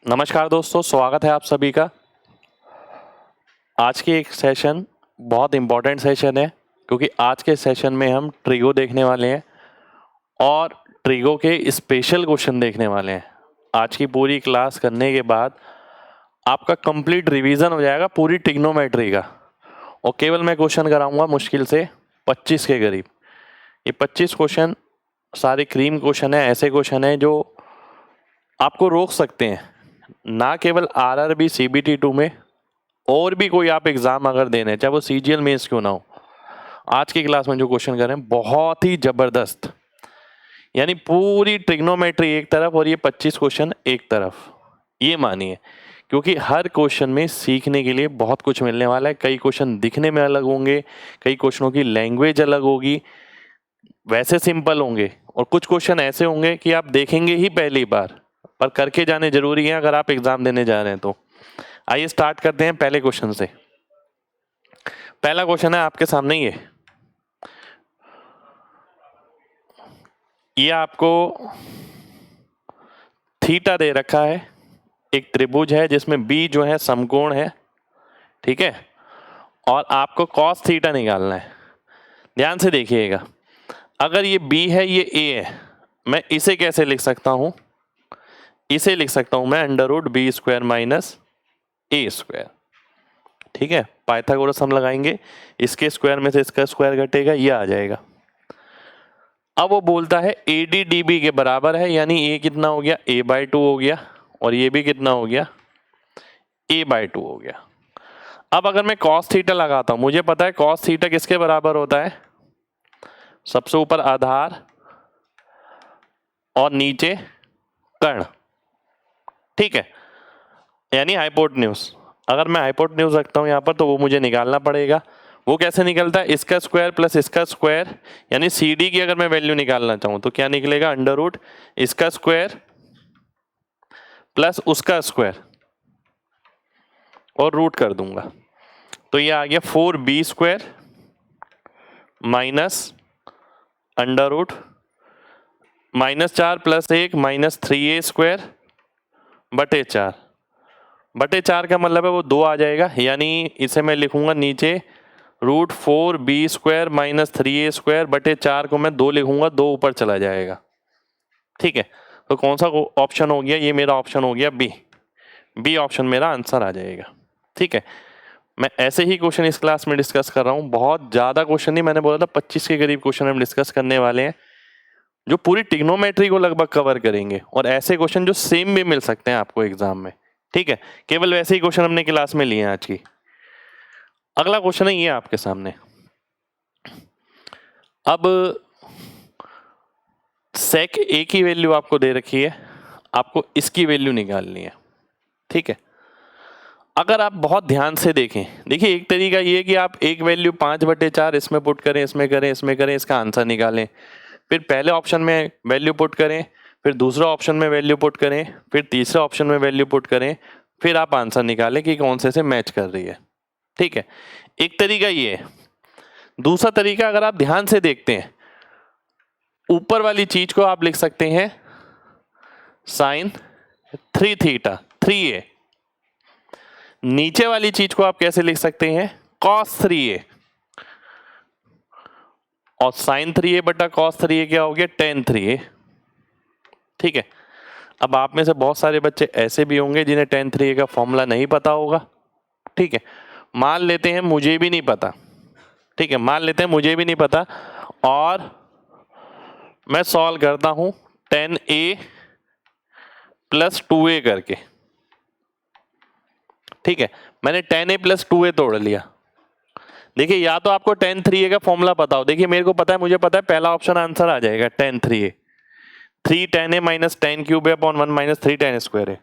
नमस्कार दोस्तों, स्वागत है आप सभी का। आज की एक सेशन बहुत इम्पोर्टेंट सेशन है क्योंकि आज के सेशन में हम ट्रिगो देखने वाले हैं और ट्रिगो के स्पेशल क्वेश्चन देखने वाले हैं। आज की पूरी क्लास करने के बाद आपका कंप्लीट रिवीजन हो जाएगा पूरी ट्रिग्नोमेट्री का और केवल मैं क्वेश्चन कराऊंगा मुश्किल से 25 के करीब। ये 25 क्वेश्चन सारे क्रीम क्वेश्चन है, ऐसे क्वेश्चन है जो आपको रोक सकते हैं, ना केवल आरआरबी सीबीटी 2 में, और भी कोई आप एग्ज़ाम अगर देने चाहे वो सीजीएल मेंस क्यों ना हो। आज की क्लास में जो क्वेश्चन कर रहे हैं बहुत ही ज़बरदस्त, यानी पूरी ट्रिग्नोमेट्री एक तरफ और ये 25 क्वेश्चन एक तरफ, ये मानिए, क्योंकि हर क्वेश्चन में सीखने के लिए बहुत कुछ मिलने वाला है। कई क्वेश्चन दिखने में अलग होंगे, कई क्वेश्चनों की लैंग्वेज अलग होगी, वैसे सिंपल होंगे, और कुछ क्वेश्चन ऐसे होंगे कि आप देखेंगे ही पहली बार, पर करके जाने जरूरी है अगर आप एग्जाम देने जा रहे हैं तो। आइए स्टार्ट करते हैं पहले क्वेश्चन से। पहला क्वेश्चन है आपके सामने ये आपको थीटा दे रखा है, एक त्रिभुज है जिसमें बी जो है समकोण है, ठीक है, और आपको कॉस थीटा निकालना है। ध्यान से देखिएगा, अगर ये बी है ये ए है, मैं इसे कैसे लिख सकता हूं? इसे लिख सकता हूं मैं √b² माइनस a², ठीक है। पाइथागोरस हम लगाएंगे, इसके स्क्वायर में से इसका स्क्वायर घटेगा, ये आ जाएगा। अब वो बोलता है AD/DB के बराबर है, यानी ए कितना हो गया? a/2 हो गया, और ये भी कितना हो गया? a/2 हो गया। अब अगर मैं cos थीटा लगाता हूं, मुझे पता है cos थीटा किसके बराबर होता है? सबसे ऊपर आधार और नीचे कर्ण, ठीक है, यानी हाइपोटेन्यूज। अगर मैं हाइपोटेन्यूज रखता हूं यहां पर तो वो मुझे निकालना पड़ेगा। वो कैसे निकलता है? इसका स्क्वायर प्लस इसका स्क्वायर, यानी CD की अगर मैं वैल्यू निकालना चाहूं तो क्या निकलेगा? √ इसका स्क्वायर प्लस उसका स्क्वायर और रूट कर दूंगा, तो ये आ गया 4b² माइनस √-4 + 1 -3a² बटे 4। बटे 4 का मतलब है वो 2 आ जाएगा, यानी इसे मैं लिखूंगा नीचे √4b² माइनस 3a² बटे 4 को मैं 2 लिखूंगा, 2 ऊपर चला जाएगा, ठीक है। तो कौन सा ऑप्शन हो गया? ये मेरा ऑप्शन हो गया बी ऑप्शन मेरा आंसर आ जाएगा, ठीक है। मैं ऐसे ही क्वेश्चन इस क्लास में डिस्कस कर रहा हूँ, बहुत ज़्यादा क्वेश्चन नहीं, मैंने बोला था 25 के करीब क्वेश्चन हम डिस्कस करने वाले हैं जो पूरी ट्रिग्नोमेट्री को लगभग कवर करेंगे, और ऐसे क्वेश्चन जो सेम भी मिल सकते हैं आपको एग्जाम में, ठीक है। केवल वैसे ही क्वेश्चन हमने क्लास में लिए हैं आज की। अगला क्वेश्चन है ये आपके सामने। अब सेक ए की वैल्यू आपको दे रखी है, आपको इसकी वैल्यू निकालनी है, ठीक है। अगर आप बहुत ध्यान से देखें, देखिए एक तरीका ये है कि आप एक वैल्यू 5/4 इसमें पुट करें, इसमें करें, इसमें करें, इसका आंसर निकालें, फिर पहले ऑप्शन में वैल्यू पुट करें, फिर दूसरा ऑप्शन में वैल्यू पुट करें, फिर तीसरा ऑप्शन में वैल्यू पुट करें, फिर आप आंसर निकालें कि कौन से मैच कर रही है, ठीक है। एक तरीका ये है। दूसरा तरीका, अगर आप ध्यान से देखते हैं, ऊपर वाली चीज को आप लिख सकते हैं sin 3θ 3a, नीचे वाली चीज को आप कैसे लिख सकते हैं? cos 3a, और sin 3a बटा cos 3a क्या हो गया? tan 3a, ठीक है। अब आप में से बहुत सारे बच्चे ऐसे भी होंगे जिन्हें tan 3a का फॉर्मूला नहीं पता होगा, ठीक है। मान लेते हैं मुझे भी नहीं पता, ठीक है, मान लेते हैं मुझे भी नहीं पता, और मैं सॉल्व करता हूं tan a + 2a करके, ठीक है। मैंने tan a + 2a तोड़ लिया। देखिए, या तो आपको tan 3a का फॉर्मूला पता हो, देखिए मेरे को पता है, मुझे पता है पहला ऑप्शन आंसर आ जाएगा tan 3a, 3 tan a - tan³ upon 1 - 3 tan² है।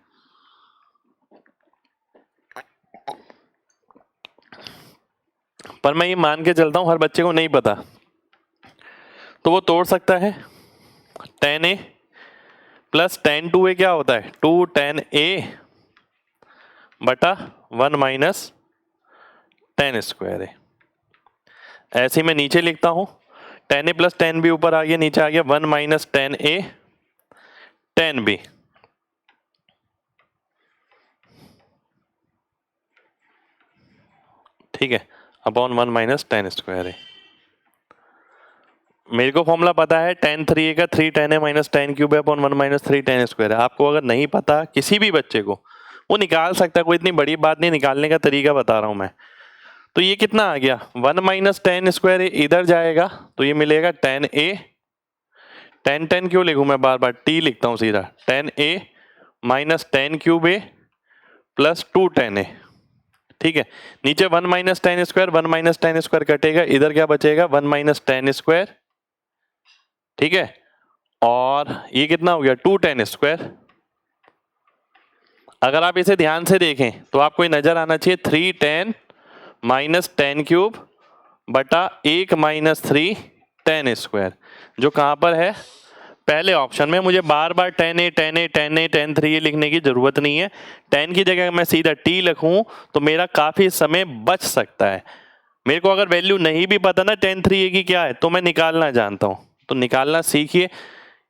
पर मैं ये मान के चलता हूं हर बच्चे को नहीं पता, तो वो तोड़ सकता है। tan a + tan 2a क्या होता है? 2 tan a बटा 1 - tan² है। ऐसे ही मैं नीचे लिखता हूं, tan a + tan b ऊपर आ गया, नीचे आ गया 1 - tan a tan b, ठीक है, अपॉन 1 माइनस टेन स्क्वायर है। मेरे को फॉर्मूला पता है tan 3a का 3 tan a minus tan cube है अपॉन 1 माइनस 3 tan स्क्वायर है। आपको अगर नहीं पता, किसी भी बच्चे को, वो निकाल सकता है, कोई इतनी बड़ी बात नहीं, निकालने का तरीका बता रहा हूँ मैं। तो ये कितना आ गया, 1 माइनस टेन स्क्वायर इधर जाएगा तो ये मिलेगा tan a, tan क्यों लिखूँ मैं बार बार, t लिखता हूँ सीधा, tan a minus tan cube a plus 2 tan a। ठीक है, नीचे 1 minus tan square, 1 minus tan square कटेगा, इधर क्या बचेगा 1 माइनस टेन स्क्वायर। ठीक है, और ये कितना हो गया 2 tan स्क्वायर। अगर आप इसे ध्यान से देखें तो आपको ये नजर आना चाहिए 3 tan माइनस टेन क्यूब बटा 1 माइनस 3 tan स्क्वायर, जो कहां पर है, पहले ऑप्शन में। मुझे बार बार tan a tan a tan a tan 3a लिखने की जरूरत नहीं है। tan की जगह मैं सीधा t लिखूं तो मेरा काफी समय बच सकता है। मेरे को अगर वैल्यू नहीं भी पता ना tan 3a की क्या है, तो मैं निकालना जानता हूं, तो निकालना सीखिए।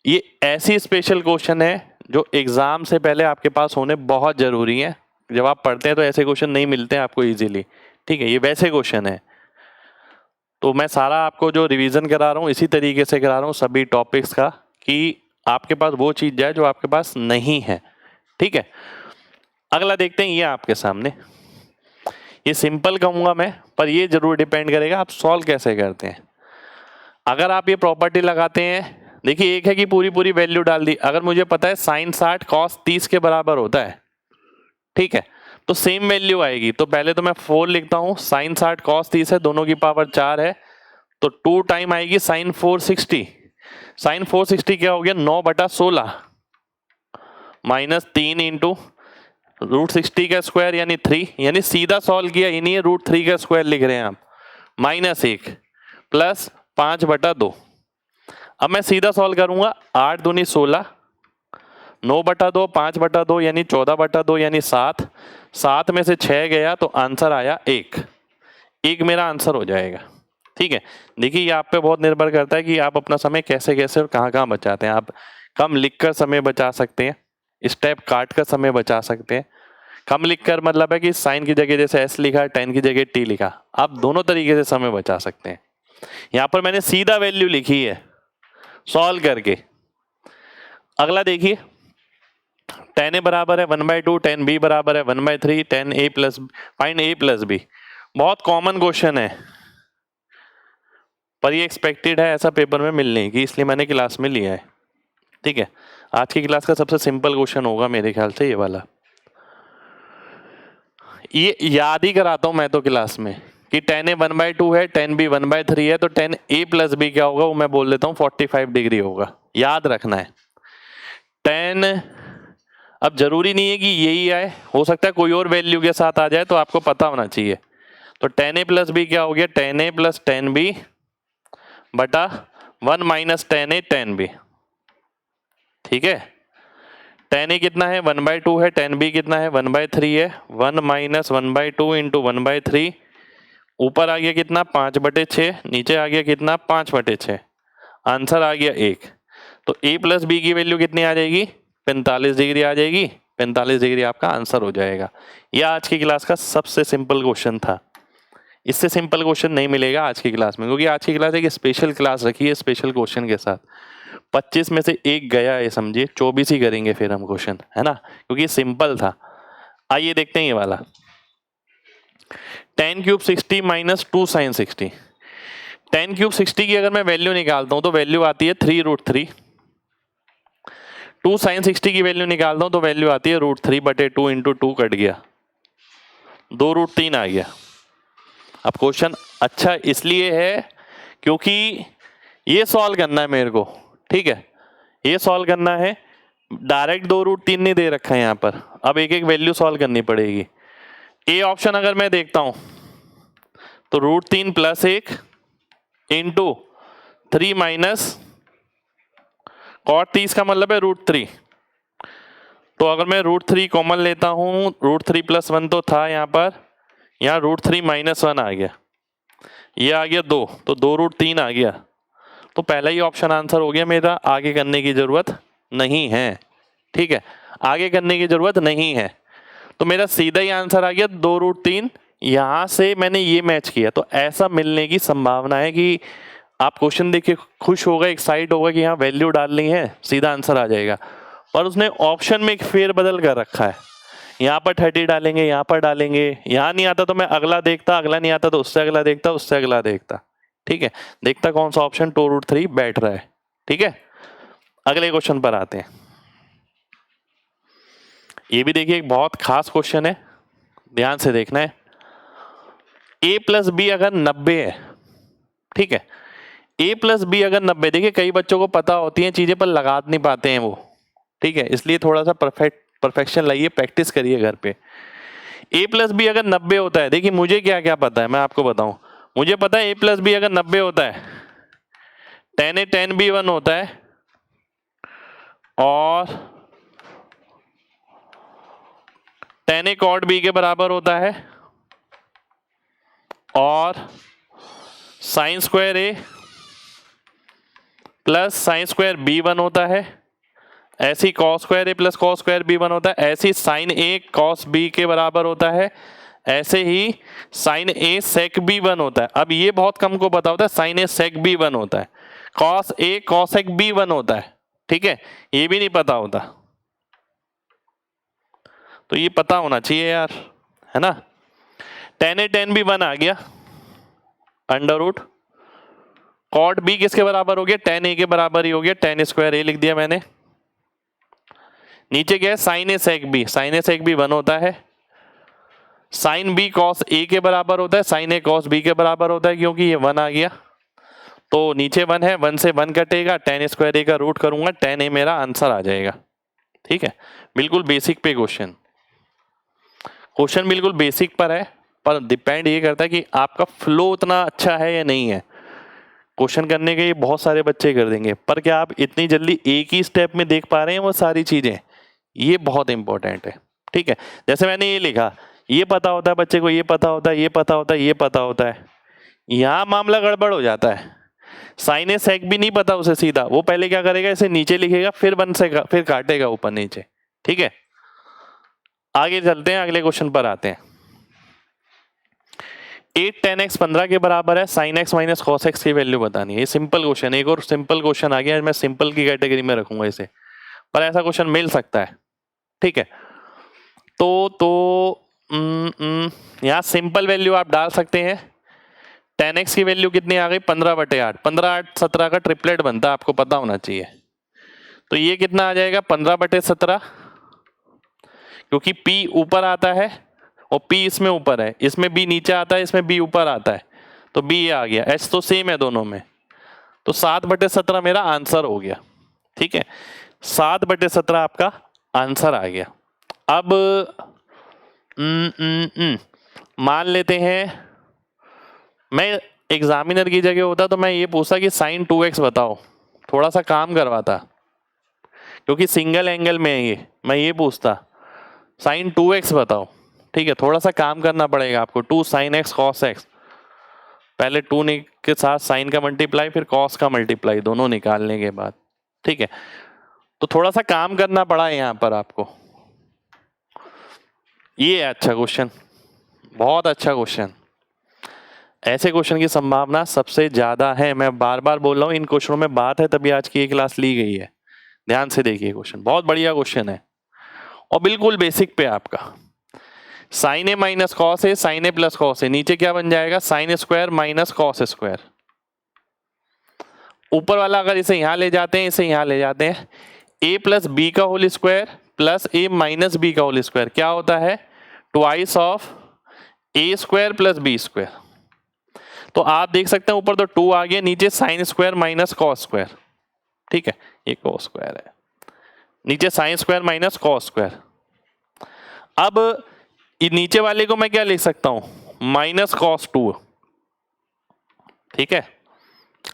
ये ऐसी स्पेशल क्वेश्चन है जो एग्जाम से पहले आपके पास होने बहुत जरूरी है। जब आप पढ़ते हैं तो ऐसे क्वेश्चन नहीं मिलते हैं आपको इजीली। ठीक है, ये वैसे क्वेश्चन है। तो मैं सारा आपको जो रिवीजन करा रहा हूँ इसी तरीके से करा रहा हूँ सभी टॉपिक्स का, कि आपके पास वो चीज जाए जो आपके पास नहीं है। ठीक है, अगला देखते हैं। ये आपके सामने, ये सिंपल कहूंगा मैं, पर ये जरूर डिपेंड करेगा आप सॉल्व कैसे करते हैं। अगर आप ये प्रॉपर्टी लगाते हैं, देखिए एक है कि पूरी पूरी वैल्यू डाल दी। अगर मुझे पता है साइन 60 कॉस 30 के बराबर होता है, ठीक है, तो सेम वैल्यू आएगी। तो पहले तो मैं 4 लिखता हूं, साइन 60 कॉस 30 है, दोनों की पावर 4 है, तो 2 टाइम आएगी साइन 460। साइन 460 क्या हो गया 9/16 माइनस 3 इंटू रूट 60 का स्क्वायर यानी 3, यानी सीधा सॉल्व किया ही नहीं है, रूट 3 का स्क्वायर लिख रहे हैं आप, माइनस 1 प्लस 5/2। अब मैं सीधा सॉल्व करूंगा, 8 दूनी 16, 9/2 5/2 यानी 14/2 यानी 7, 7 में से 6 गया तो आंसर आया 1 मेरा आंसर हो जाएगा। ठीक है, देखिए ये आप पे बहुत निर्भर करता है कि आप अपना समय कैसे कैसे और कहाँ कहाँ बचाते हैं। आप कम लिखकर समय बचा सकते हैं, स्टेप काट कर समय बचा सकते हैं। कम लिखकर मतलब है कि साइन की जगह जैसे एस लिखा, टेन की जगह टी लिखा, आप दोनों तरीके से समय बचा सकते हैं। यहाँ पर मैंने सीधा वैल्यू लिखी है सॉल्व करके। अगला देखिए, tan a बराबर है 1/2, tan b बराबर है 1/3, tan a plus find a plus b। बहुत कॉमन क्वेश्चन है, पर ये एक्सपेक्टेड है ऐसा पेपर में मिलने की, इसलिए मैंने क्लास में लिया है। ठीक है, आज की क्लास का सबसे सिंपल क्वेश्चन होगा मेरे ख्याल से ये वाला। ये याद ही कराता हूं मैं तो क्लास में कि tan a 1/2 है, tan b 1/3 है, तो tan a प्लस b क्या होगा वो मैं बोल देता हूँ 45 डिग्री होगा। याद रखना है। tan, अब जरूरी नहीं है कि यही आए, हो सकता है कोई और वैल्यू के साथ आ जाए, तो आपको पता होना चाहिए। तो tan a प्लस b क्या हो गया, tan a plus tan b बटा 1 minus tan a tan b। ठीक है, tan a कितना है 1/2 है, tan b कितना है 1/3 है, 1 माइनस 1/2 इंटू 1/3, ऊपर आ गया कितना 5/6, नीचे आ गया कितना 5/6, आंसर आ गया 1। तो a प्लस b की वैल्यू कितनी आ जाएगी 45 डिग्री आ जाएगी, 45 डिग्री आपका आंसर हो जाएगा। यह आज की क्लास का सबसे सिंपल क्वेश्चन था। इससे सिंपल क्वेश्चन नहीं मिलेगा आज की क्लास में, क्योंकि आज की क्लास एक स्पेशल क्लास रखी है स्पेशल क्वेश्चन के साथ। 25 में से एक गया है समझिए, 24 ही करेंगे फिर हम क्वेश्चन, है ना, क्योंकि सिंपल था। आइए देखते हैं ये वाला, tan cube 60 minus 2 sine 60। tan cube 60 की अगर मैं वैल्यू निकालता हूं तो वैल्यू आती है 3√3। 2 साइन 60 की वैल्यू निकालता हूं तो वैल्यू आती है √3/2 इंटू 2 कट गया, 2√3 आ गया। अब क्वेश्चन अच्छा इसलिए है क्योंकि ये सॉल्व करना है मेरे को। ठीक है, ये सॉल्व करना है, डायरेक्ट 2√3 नहीं दे रखा है यहाँ पर। अब एक एक वैल्यू सॉल्व करनी पड़ेगी। ए ऑप्शन अगर मैं देखता हूं तो √3 प्लस 1 इंटू 3 माइनस cot 30 का मतलब है √3। तो अगर मैं √3 कॉमन लेता हूं, √3 प्लस 1 तो था यहाँ पर, यहाँ √3 माइनस 1 आ गया, ये आ गया 2, तो 2√3 आ गया। तो पहला ही ऑप्शन आंसर हो गया मेरा, आगे करने की जरूरत नहीं है। ठीक है, आगे करने की जरूरत नहीं है, तो मेरा सीधा ही आंसर आ गया 2√3 यहाँ से मैंने ये मैच किया, तो ऐसा मिलने की संभावना है कि आप क्वेश्चन देख के खुश हो गए, एक्साइट हो गए कि यहाँ वैल्यू डालनी है, सीधा आंसर आ जाएगा, पर उसने ऑप्शन में एक फेर बदल कर रखा है। यहाँ पर 30 डालेंगे, यहाँ पर डालेंगे, यहाँ नहीं आता तो मैं अगला देखता, अगला नहीं आता तो उससे अगला देखता, उससे अगला देखता। ठीक है, देखता कौन सा ऑप्शन 2√3 बैठ रहा है। ठीक है, अगले क्वेश्चन पर आते हैं। ये भी देखिए एक बहुत खास क्वेश्चन है, ध्यान से देखना है। a प्लस बी अगर 90 है, ठीक है, a प्लस बी अगर 90, देखिए कई बच्चों को पता होती हैं चीजें पर लगा नहीं पाते हैं वो, ठीक है, इसलिए थोड़ा सा परफेक्शन लाइए, प्रैक्टिस करिए घर पे। a प्लस बी अगर 90 होता है, देखिए मुझे क्या क्या पता है, मैं आपको बताऊं। मुझे पता है a प्लस बी अगर 90 होता है, tan a tan b 1 होता है, और tan a cot b के बराबर होता है, और sine square a plus sine square b 1 होता है, ऐसी cos square a plus cos square b 1 होता है, ऐसी साइन a कॉस b के बराबर होता है, ऐसे ही साइन a सेक b 1 होता है। अब ये बहुत कम को पता होता है, साइन a सेक b 1 होता है, कॉस a कॉसेक b 1 होता है। ठीक है, ये भी नहीं पता होता, तो ये पता होना चाहिए यार, है ना। tan a tan b 1 आ गया, अंडर रूट कॉट b किसके बराबर हो गया, tan a के बराबर ही हो गया, tan स्क्वायर a लिख दिया मैंने। नीचे क्या है, sine a sec b, sine a sec b 1 होता है, साइन b कॉस a के बराबर होता है, साइन a कॉस b के बराबर होता है, क्योंकि ये 1 आ गया तो नीचे 1 है, 1 से 1 कटेगा, tan स्क्वायर a का रूट करूंगा, tan a मेरा आंसर आ जाएगा। ठीक है, बिल्कुल बेसिक पे क्वेश्चन बिल्कुल बेसिक पर है, पर डिपेंड ये करता है कि आपका फ्लो उतना अच्छा है या नहीं है। क्वेश्चन करने के ये बहुत सारे बच्चे कर देंगे, पर क्या आप इतनी जल्दी एक ही स्टेप में देख पा रहे हैं वो सारी चीजें, ये बहुत इंपॉर्टेंट है। ठीक है, जैसे मैंने ये लिखा, ये पता होता है बच्चे को, ये पता होता है, ये पता होता है, ये पता होता है, यहाँ मामला गड़बड़ हो जाता है। साइन ए सेक भी नहीं पता उसे, सीधा वो पहले क्या करेगा, इसे नीचे लिखेगा, फिर 1 से फिर काटेगा ऊपर नीचे। ठीक है, आगे चलते हैं, अगले क्वेश्चन पर आते हैं। 8 tan x 15 के बराबर है, sin x minus cos x की वैल्यू बतानी है। ये सिंपल क्वेश्चन है, एक और सिंपल क्वेश्चन आ गया, मैं सिंपल की कैटेगरी में रखूंगा इसे, पर ऐसा क्वेश्चन मिल सकता है। ठीक है, तो यहाँ सिंपल वैल्यू आप डाल सकते हैं। tan x की वैल्यू कितनी आ गई, 15/8, 15/8 17 का ट्रिपलेट बनता है, आपको पता होना चाहिए। तो ये कितना आ जाएगा, 15/17, क्योंकि p ऊपर आता है और p इसमें ऊपर है, इसमें b नीचे आता है, इसमें b ऊपर आता है, तो b ये आ गया, h तो सेम है दोनों में, तो 7/17 मेरा आंसर हो गया। ठीक है, 7/17 आपका आंसर आ गया। अब मान लेते हैं मैं एग्जामिनर की जगह होता तो मैं ये पूछता कि sin 2x बताओ, थोड़ा सा काम करवाता, क्योंकि सिंगल एंगल में है ये, मैं ये पूछता sin 2x बताओ। ठीक है, थोड़ा सा काम करना पड़ेगा आपको, 2 sin x cos x, पहले 2 के साथ साइन का मल्टीप्लाई, फिर cos का मल्टीप्लाई, दोनों निकालने के बाद। ठीक है, तो थोड़ा सा काम करना पड़ा है यहाँ पर आपको। ये है अच्छा क्वेश्चन, बहुत अच्छा क्वेश्चन, ऐसे क्वेश्चन की संभावना सबसे ज्यादा है। मैं बार बार बोल रहा हूँ, इन क्वेश्चनों में बात है, तभी आज की ये क्लास ली गई है। ध्यान से देखिए, क्वेश्चन बहुत बढ़िया क्वेश्चन है और बिल्कुल बेसिक पे आपका। Sign a minus cos A, sign a plus cos A, नीचे क्या बन जाएगा, sine square minus cos square. ऊपर वाला अगर इसे यहां ले जाते हैं, इसे यहां ले जाते हैं, ए प्लस बी का whole square plus a minus b का होल स्क्वायर क्या होता है, twice of a square plus B square. तो आप देख सकते हैं ऊपर तो 2 आ गया, नीचे sine square minus cos square. ठीक है, ये कॉस स्क्वायर है, नीचे sine square minus cos square. अब नीचे वाले को मैं क्या लिख सकता हूं, माइनस कॉस 2। ठीक है,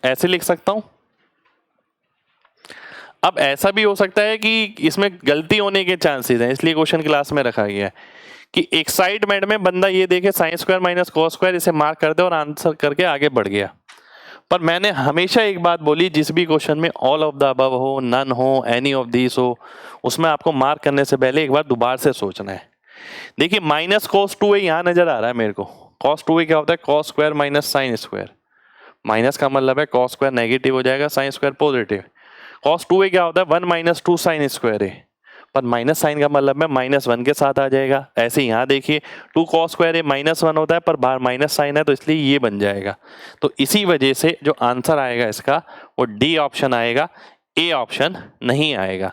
ऐसे लिख सकता हूं। अब ऐसा भी हो सकता है कि इसमें गलती होने के चांसेस हैं, इसलिए क्वेश्चन क्लास में रखा गया है कि एक्साइटमेंट में बंदा ये देखे sine square minus cos square, इसे मार्क कर दे और आंसर करके आगे बढ़ गया। पर मैंने हमेशा एक बात बोली, जिस भी क्वेश्चन में ऑल ऑफ द अबव हो, नन हो, एनी ऑफ दीस हो, उसमें आपको मार्क करने से पहले एक बार दोबारा से सोचना है देखिए माइनस कॉस 2a यहाँ नजर आ रहा है मेरे को। कॉस 2a क्या होता है? Cos square minus sine square. Minus का मतलब है कॉस स्क्वायर नेगेटिव हो जाएगा, sine square positive. Cos 2a क्या होता है? 1 माइनस 2 साइन स्क्वायर है, पर माइनस साइन का मतलब है माइनस 1 के साथ आ जाएगा। ऐसे यहाँ देखिए 2 कॉस स्क्वायर है माइनस 1 होता है, पर बाहर माइनस साइन है तो इसलिए ये बन जाएगा। तो इसी वजह से जो आंसर आएगा इसका वो डी ऑप्शन आएगा, ए ऑप्शन नहीं आएगा।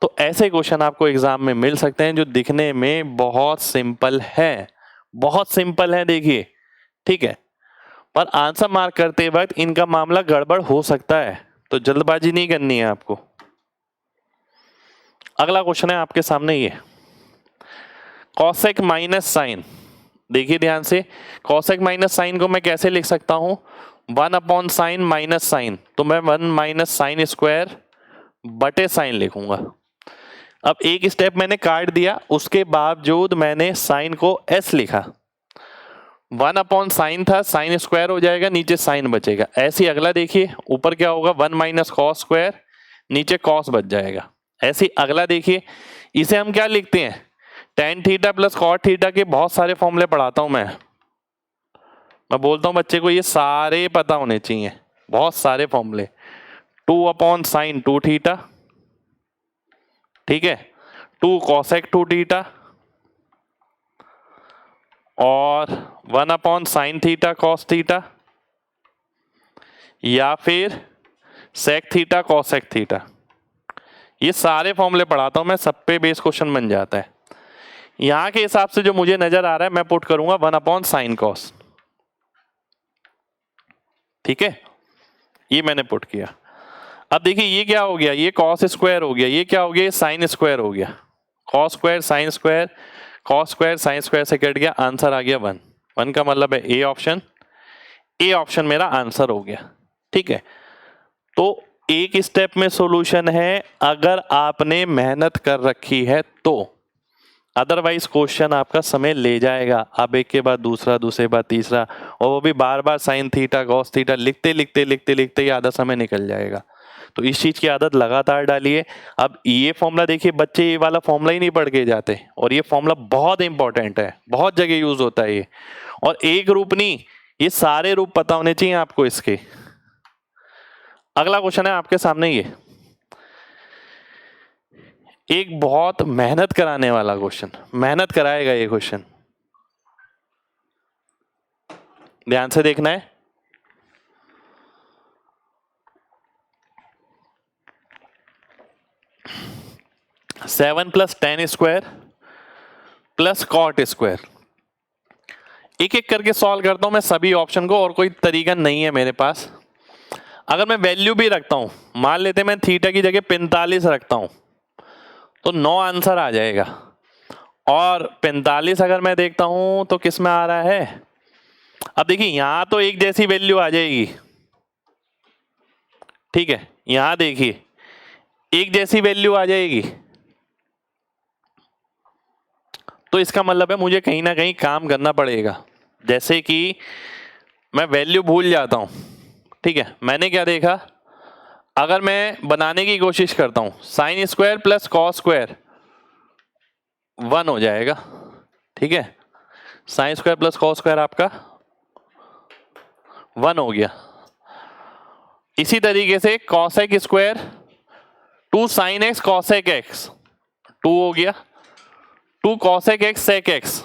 तो ऐसे क्वेश्चन आपको एग्जाम में मिल सकते हैं जो दिखने में बहुत सिंपल है, बहुत सिंपल है देखिए, ठीक है, पर आंसर मार्क करते वक्त इनका मामला गड़बड़ हो सकता है, तो जल्दबाजी नहीं करनी है आपको। अगला क्वेश्चन है आपके सामने ये, कॉसेक माइनस साइन। देखिए ध्यान से, कॉसेक माइनस साइन को मैं कैसे लिख सकता हूं? 1 अपॉन साइन माइनस साइन, तो मैं 1 माइनस साइन स्क्वायर बटे साइन लिखूंगा। अब एक स्टेप मैंने काट दिया, उसके बावजूद मैंने साइन को एस लिखा। 1 अपॉन साइन था, साइन स्क्वायर हो जाएगा, नीचे साइन बचेगा। ऐसे ही अगला देखिए, ऊपर क्या होगा? 1 माइनस कॉस स्क्वायर, नीचे कॉस बच जाएगा। ऐसे ही अगला देखिए, इसे हम क्या लिखते हैं? Tan theta plus cot theta के बहुत सारे फॉर्मूले पढ़ाता हूं मैं बोलता हूं बच्चे को ये सारे पता होने चाहिए, बहुत सारे फॉर्मूले। 2 अपॉन साइन 2 थीटा, ठीक है, 2 कॉसेक 2 थीटा, और 1 upon sine theta cos theta, या फिर सेक थीटा कॉसेक थीटा। ये सारे फॉर्मूले पढ़ाता हूं मैं, सब पे बेस क्वेश्चन बन जाता है। यहां के हिसाब से जो मुझे नजर आ रहा है मैं पुट करूंगा 1 अपॉन साइन कॉस, ठीक है, ये मैंने पुट किया। अब देखिए ये क्या हो गया? ये कॉस स्क्वायर हो गया, ये क्या हो गया? साइन स्क्वायर हो गया। Cos square sine square, cos square sine square से कट गया, आंसर आ गया 1। 1 का मतलब है ए ऑप्शन, ए ऑप्शन मेरा आंसर हो गया, ठीक है। तो एक स्टेप में सॉल्यूशन है अगर आपने मेहनत कर रखी है तो, अदरवाइज क्वेश्चन आपका समय ले जाएगा। आप एक के बाद दूसरा, दूसरे बाद तीसरा, और वो भी बार बार साइन थीटा कॉस थीटा लिखते लिखते लिखते लिखते ही आधा समय निकल जाएगा। तो इस चीज की आदत लगातार डालिए। अब ये फॉर्मूला देखिए, बच्चे ये वाला फॉर्मूला ही नहीं पढ़ के जाते, और ये फॉर्मूला बहुत इंपॉर्टेंट है, बहुत जगह यूज होता है ये। और एक रूप नहीं, ये सारे रूप पता होने चाहिए आपको इसके। अगला क्वेश्चन है आपके सामने ये, एक बहुत मेहनत कराने वाला क्वेश्चन, मेहनत कराएगा ये क्वेश्चन, ध्यान से देखना है। Seven plus tan square plus cot square. एक एक करके सॉल्व करता हूं मैं सभी ऑप्शन को, और कोई तरीका नहीं है मेरे पास। अगर मैं वैल्यू भी रखता हूं, मान लेते हैं मैं थीटा की जगह 45 रखता हूं, तो 9 आंसर आ जाएगा। और 45 अगर मैं देखता हूं तो किस में आ रहा है? अब देखिए यहां तो एक जैसी वैल्यू आ जाएगी, ठीक है, यहां देखिए एक जैसी वैल्यू आ जाएगी, तो इसका मतलब है मुझे कहीं ना कहीं काम करना पड़ेगा। जैसे कि मैं वैल्यू भूल जाता हूं, ठीक है, मैंने क्या देखा? अगर मैं बनाने की कोशिश करता हूं, sine square plus cos square 1 हो जाएगा, ठीक है, sign square plus cos square आपका 1 हो गया। इसी तरीके से cosec square 2 sine x cosec x 2 हो गया, 2 कॉसेक एक्स सेक एक्स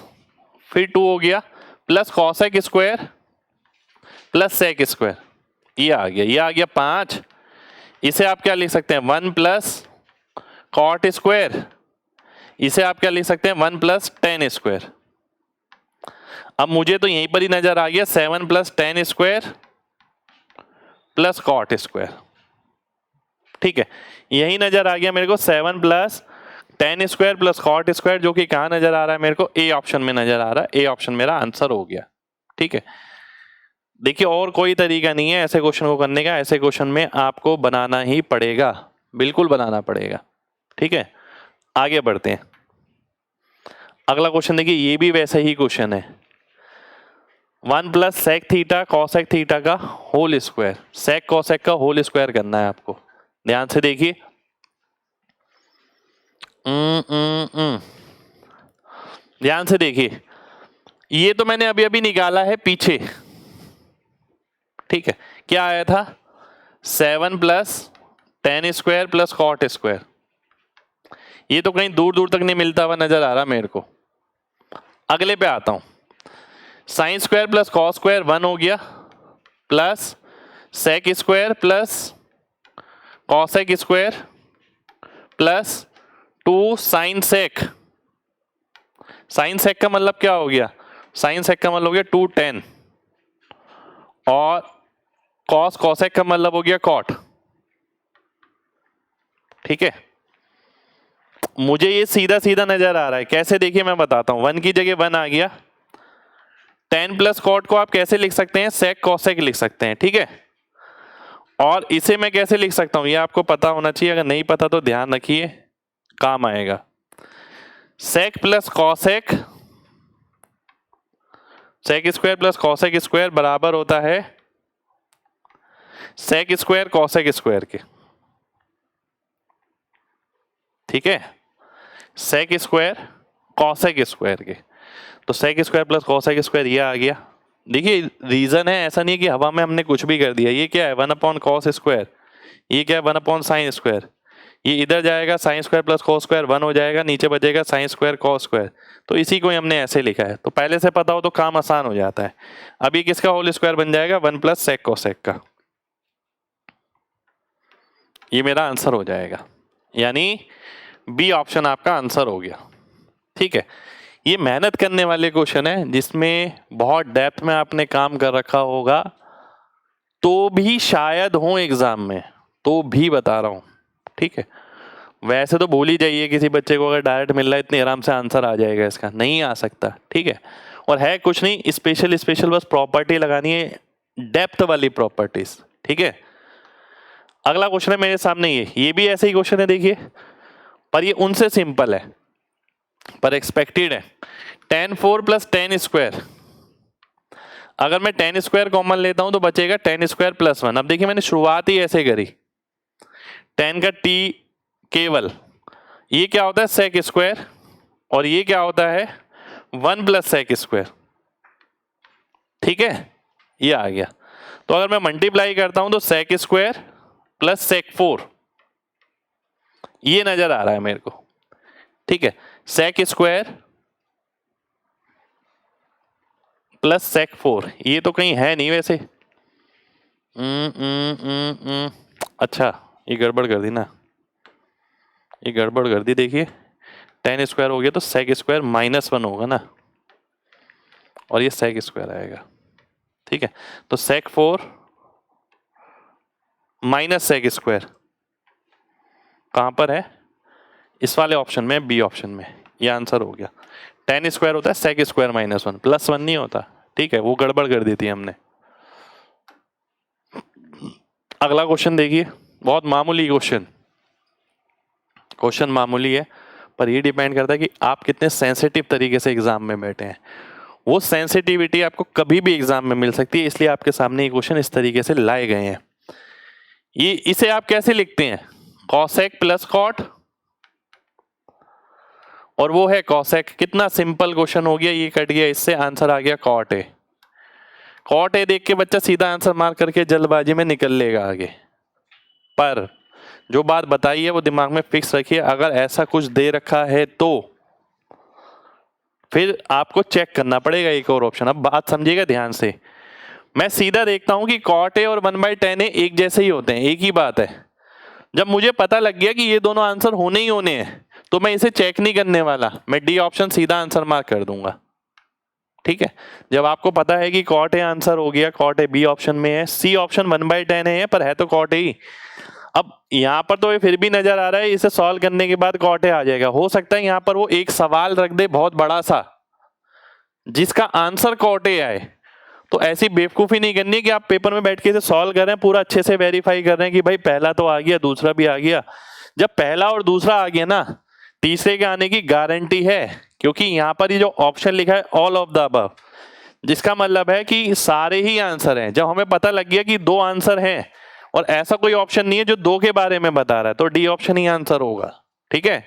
फिर 2 हो गया, plus cosec square plus sec square, ये आ गया, ये आ गया 5। इसे आप क्या लिख सकते हैं? 1 प्लस कॉट स्क्वायर, इसे आप क्या लिख सकते हैं? 1 प्लस टेन स्क्वायर। अब मुझे तो यहीं पर ही नजर आ गया 7 plus tan square plus cot square, ठीक है, यही नजर आ गया मेरे को 7 plus tan square plus cot square, जो कि कहां नजर आ रहा है मेरे को? ए ऑप्शन में नजर आ रहा है। ए ऑप्शन मेरा आंसर हो गया, ठीक है। देखिए और कोई तरीका नहीं है ऐसे क्वेश्चन को करने का, ऐसे क्वेश्चन में आपको बनाना ही पड़ेगा, बिल्कुल बनाना पड़ेगा, ठीक है। आगे बढ़ते हैं। अगला क्वेश्चन देखिए, ये भी वैसा ही क्वेश्चन है। 1 plus sec theta cosec theta का होल स्क्वायर, सेक कॉसेक का होल स्क्वायर करना है आपको। ध्यान से देखिए, ध्यान से देखिए, ये तो मैंने अभी अभी निकाला है पीछे, ठीक है। क्या आया था, 7 plus tan square plus cot square. ये तो कहीं दूर दूर तक नहीं मिलता हुआ नजर आ रहा मेरे को। अगले पे आता हूं, sine square plus cos square 1 हो गया, plus sec square plus cosec square plus 2 sine sec. Sine sec का मतलब क्या हो गया, साइन सेक का मतलब हो गया 2 10, और कॉस कॉसेक का मतलब हो गया कॉट, ठीक है। मुझे ये सीधा सीधा नजर आ रहा है, कैसे देखिए मैं बताता हूं। 1 की जगह 1 आ गया, 10 प्लस कॉट को आप कैसे लिख सकते हैं, सेक कॉसेक लिख सकते हैं, ठीक है। और इसे मैं कैसे लिख सकता हूं, ये आपको पता होना चाहिए, अगर नहीं पता तो ध्यान रखिए, काम आएगा। Sec plus cosec, sec square plus cosec square बराबर होता है सेक स्क्वायर कॉसेक स्क्वायर के, ठीक है। सेक स्क्वायर कॉसेक स्क्वायर के, तो sec square plus cosec square ये आ गया। देखिए रीजन है, ऐसा नहीं है कि हवा में हमने कुछ भी कर दिया। ये क्या है, 1 अपॉन कॉस स्क्वायर, ये क्या है 1 अपॉन साइन स्क्वायर, ये इधर जाएगा sign square plus cos square 1 हो जाएगा, नीचे बचेगा साइन स्क्वायर कॉस स्क्वायर। तो इसी को ही हमने ऐसे लिखा है, तो पहले से पता हो तो काम आसान हो जाता है। अब ये किसका होल स्क्वायर बन जाएगा, 1 प्लस सेक कॉसेक का। ये मेरा आंसर हो जाएगा, यानी बी ऑप्शन आपका आंसर हो गया, ठीक है। ये मेहनत करने वाले क्वेश्चन है, जिसमें बहुत डेप्थ में आपने काम कर रखा होगा, तो भी शायद हो एग्जाम में, तो भी बता रहा हूं, ठीक है। वैसे तो भूल ही जाइए, किसी बच्चे को अगर डायरेक्ट मिल रहा है इतने आराम से आंसर आ जाएगा इसका, नहीं आ सकता, ठीक है। और है कुछ नहीं, स्पेशल स्पेशल बस प्रॉपर्टी लगानी है, डेप्थ वाली प्रॉपर्टीज, ठीक है। अगला क्वेश्चन है मेरे सामने, ये भी ऐसे ही क्वेश्चन है देखिए, पर ये उनसे सिंपल है, पर एक्सपेक्टेड है। tan 4 प्लस टेन स्क्वायर, अगर मैं टेन स्क्वायर कॉमन लेता हूं तो बचेगा टेन स्क्वायर प्लस 1। अब देखिए मैंने शुरुआत ही ऐसे करी, टेन का टी केवल, ये क्या होता है सेक स्क्वायर, और ये क्या होता है 1 प्लस सेक स्क्वायर, ठीक है। ये आ गया, तो अगर मैं मल्टीप्लाई करता हूं तो सेक स्क्वायर प्लस सेक 4, ये नजर आ रहा है मेरे को, ठीक है। सेक स्क्वायर प्लस सेक 4, ये तो कहीं है नहीं वैसे। अच्छा ये गड़बड़ कर दी ना, ये गड़बड़ कर दी। देखिए टेन स्क्वायर हो गया तो सेक स्क्वायर -1 होगा ना, और ये सेक स्क्वायर आएगा, ठीक है। तो सेक 4 माइनस सेक स्क्वायर कहां पर है, इस वाले ऑप्शन में, बी ऑप्शन में, ये आंसर हो गया। टेन स्क्वायर होता है सेक स्क्वायर -1, +1 नहीं होता, ठीक है, वो गड़बड़ कर दी थी हमने। अगला क्वेश्चन देखिए, बहुत मामूली क्वेश्चन, क्वेश्चन मामूली है, पर ये डिपेंड करता है कि आप कितने सेंसिटिव तरीके से एग्जाम में बैठे हैं। वो सेंसिटिविटी आपको कभी भी एग्जाम में मिल सकती है, इसलिए आपके सामने ये क्वेश्चन इस तरीके से लाए गए हैं। ये इसे आप कैसे लिखते हैं, कॉसेक प्लस कॉट, और वो है कॉसेक। कितना सिंपल क्वेश्चन हो गया, ये कट गया, इससे आंसर आ गया कॉट ए। कॉट ए देख के बच्चा सीधा आंसर मार करके जल्दबाजी में निकल लेगा आगे, पर जो बात बताई है वो दिमाग में फिक्स रखिए। अगर ऐसा कुछ दे रखा है तो फिर आपको चेक करना पड़ेगा एक और ऑप्शन। अब बात समझिएगा ध्यान से, मैं सीधा देखता हूं कि कॉट ए और 1/10 ए एक जैसे ही होते हैं, एक ही बात है। जब मुझे पता लग गया कि ये दोनों आंसर होने ही होने हैं, तो मैं इसे चेक नहीं करने वाला, मैं डी ऑप्शन सीधा आंसर मार्क कर दूंगा, ठीक है। जब आपको पता है कि कॉट ए आंसर हो गया, कॉट ए बी ऑप्शन में है, सी ऑप्शन 1/10 है पर है तो कॉट ए ही। अब यहां पर तो ये फिर भी नजर आ रहा है, इसे सॉल्व करने के बाद कॉट ए आ जाएगा। हो सकता है यहां पर वो एक सवाल रख दे बहुत बड़ा सा, जिसका आंसर कॉट ए आए। तो ऐसी बेवकूफी नहीं करनी है कि आप पेपर में बैठ के इसे सॉल्व कर रहे हैं, पूरा अच्छे से वेरीफाई कर रहे हैं कि भाई पहला तो आ गया, दूसरा भी आ गया। जब पहला और दूसरा आ गया ना, तीसरे के आने की गारंटी है, क्योंकि यहां पर ये जो ऑप्शन लिखा है ऑल ऑफ द अबव, जिसका मतलब है कि सारे ही आंसर हैं। जब हमें पता लग गया कि 2 आंसर हैं और ऐसा कोई ऑप्शन नहीं है जो 2 के बारे में बता रहा है, तो डी ऑप्शन ही आंसर होगा, ठीक है।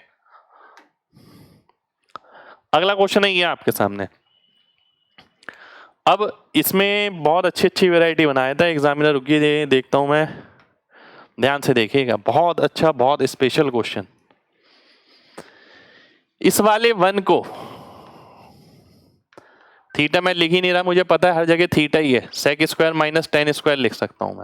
अगला क्वेश्चन है ये आपके सामने। अब इसमें बहुत अच्छी अच्छी वैरायटी बनाया था एग्जामिनर, रुकिए देखता हूं मैं, ध्यान से देखिएगा, बहुत अच्छा, बहुत स्पेशल क्वेश्चन। इस वाले वन को थीटा मैं लिख ही नहीं रहा, मुझे पता है हर जगह थीटा ही है, sec square minus tan square लिख सकता हूं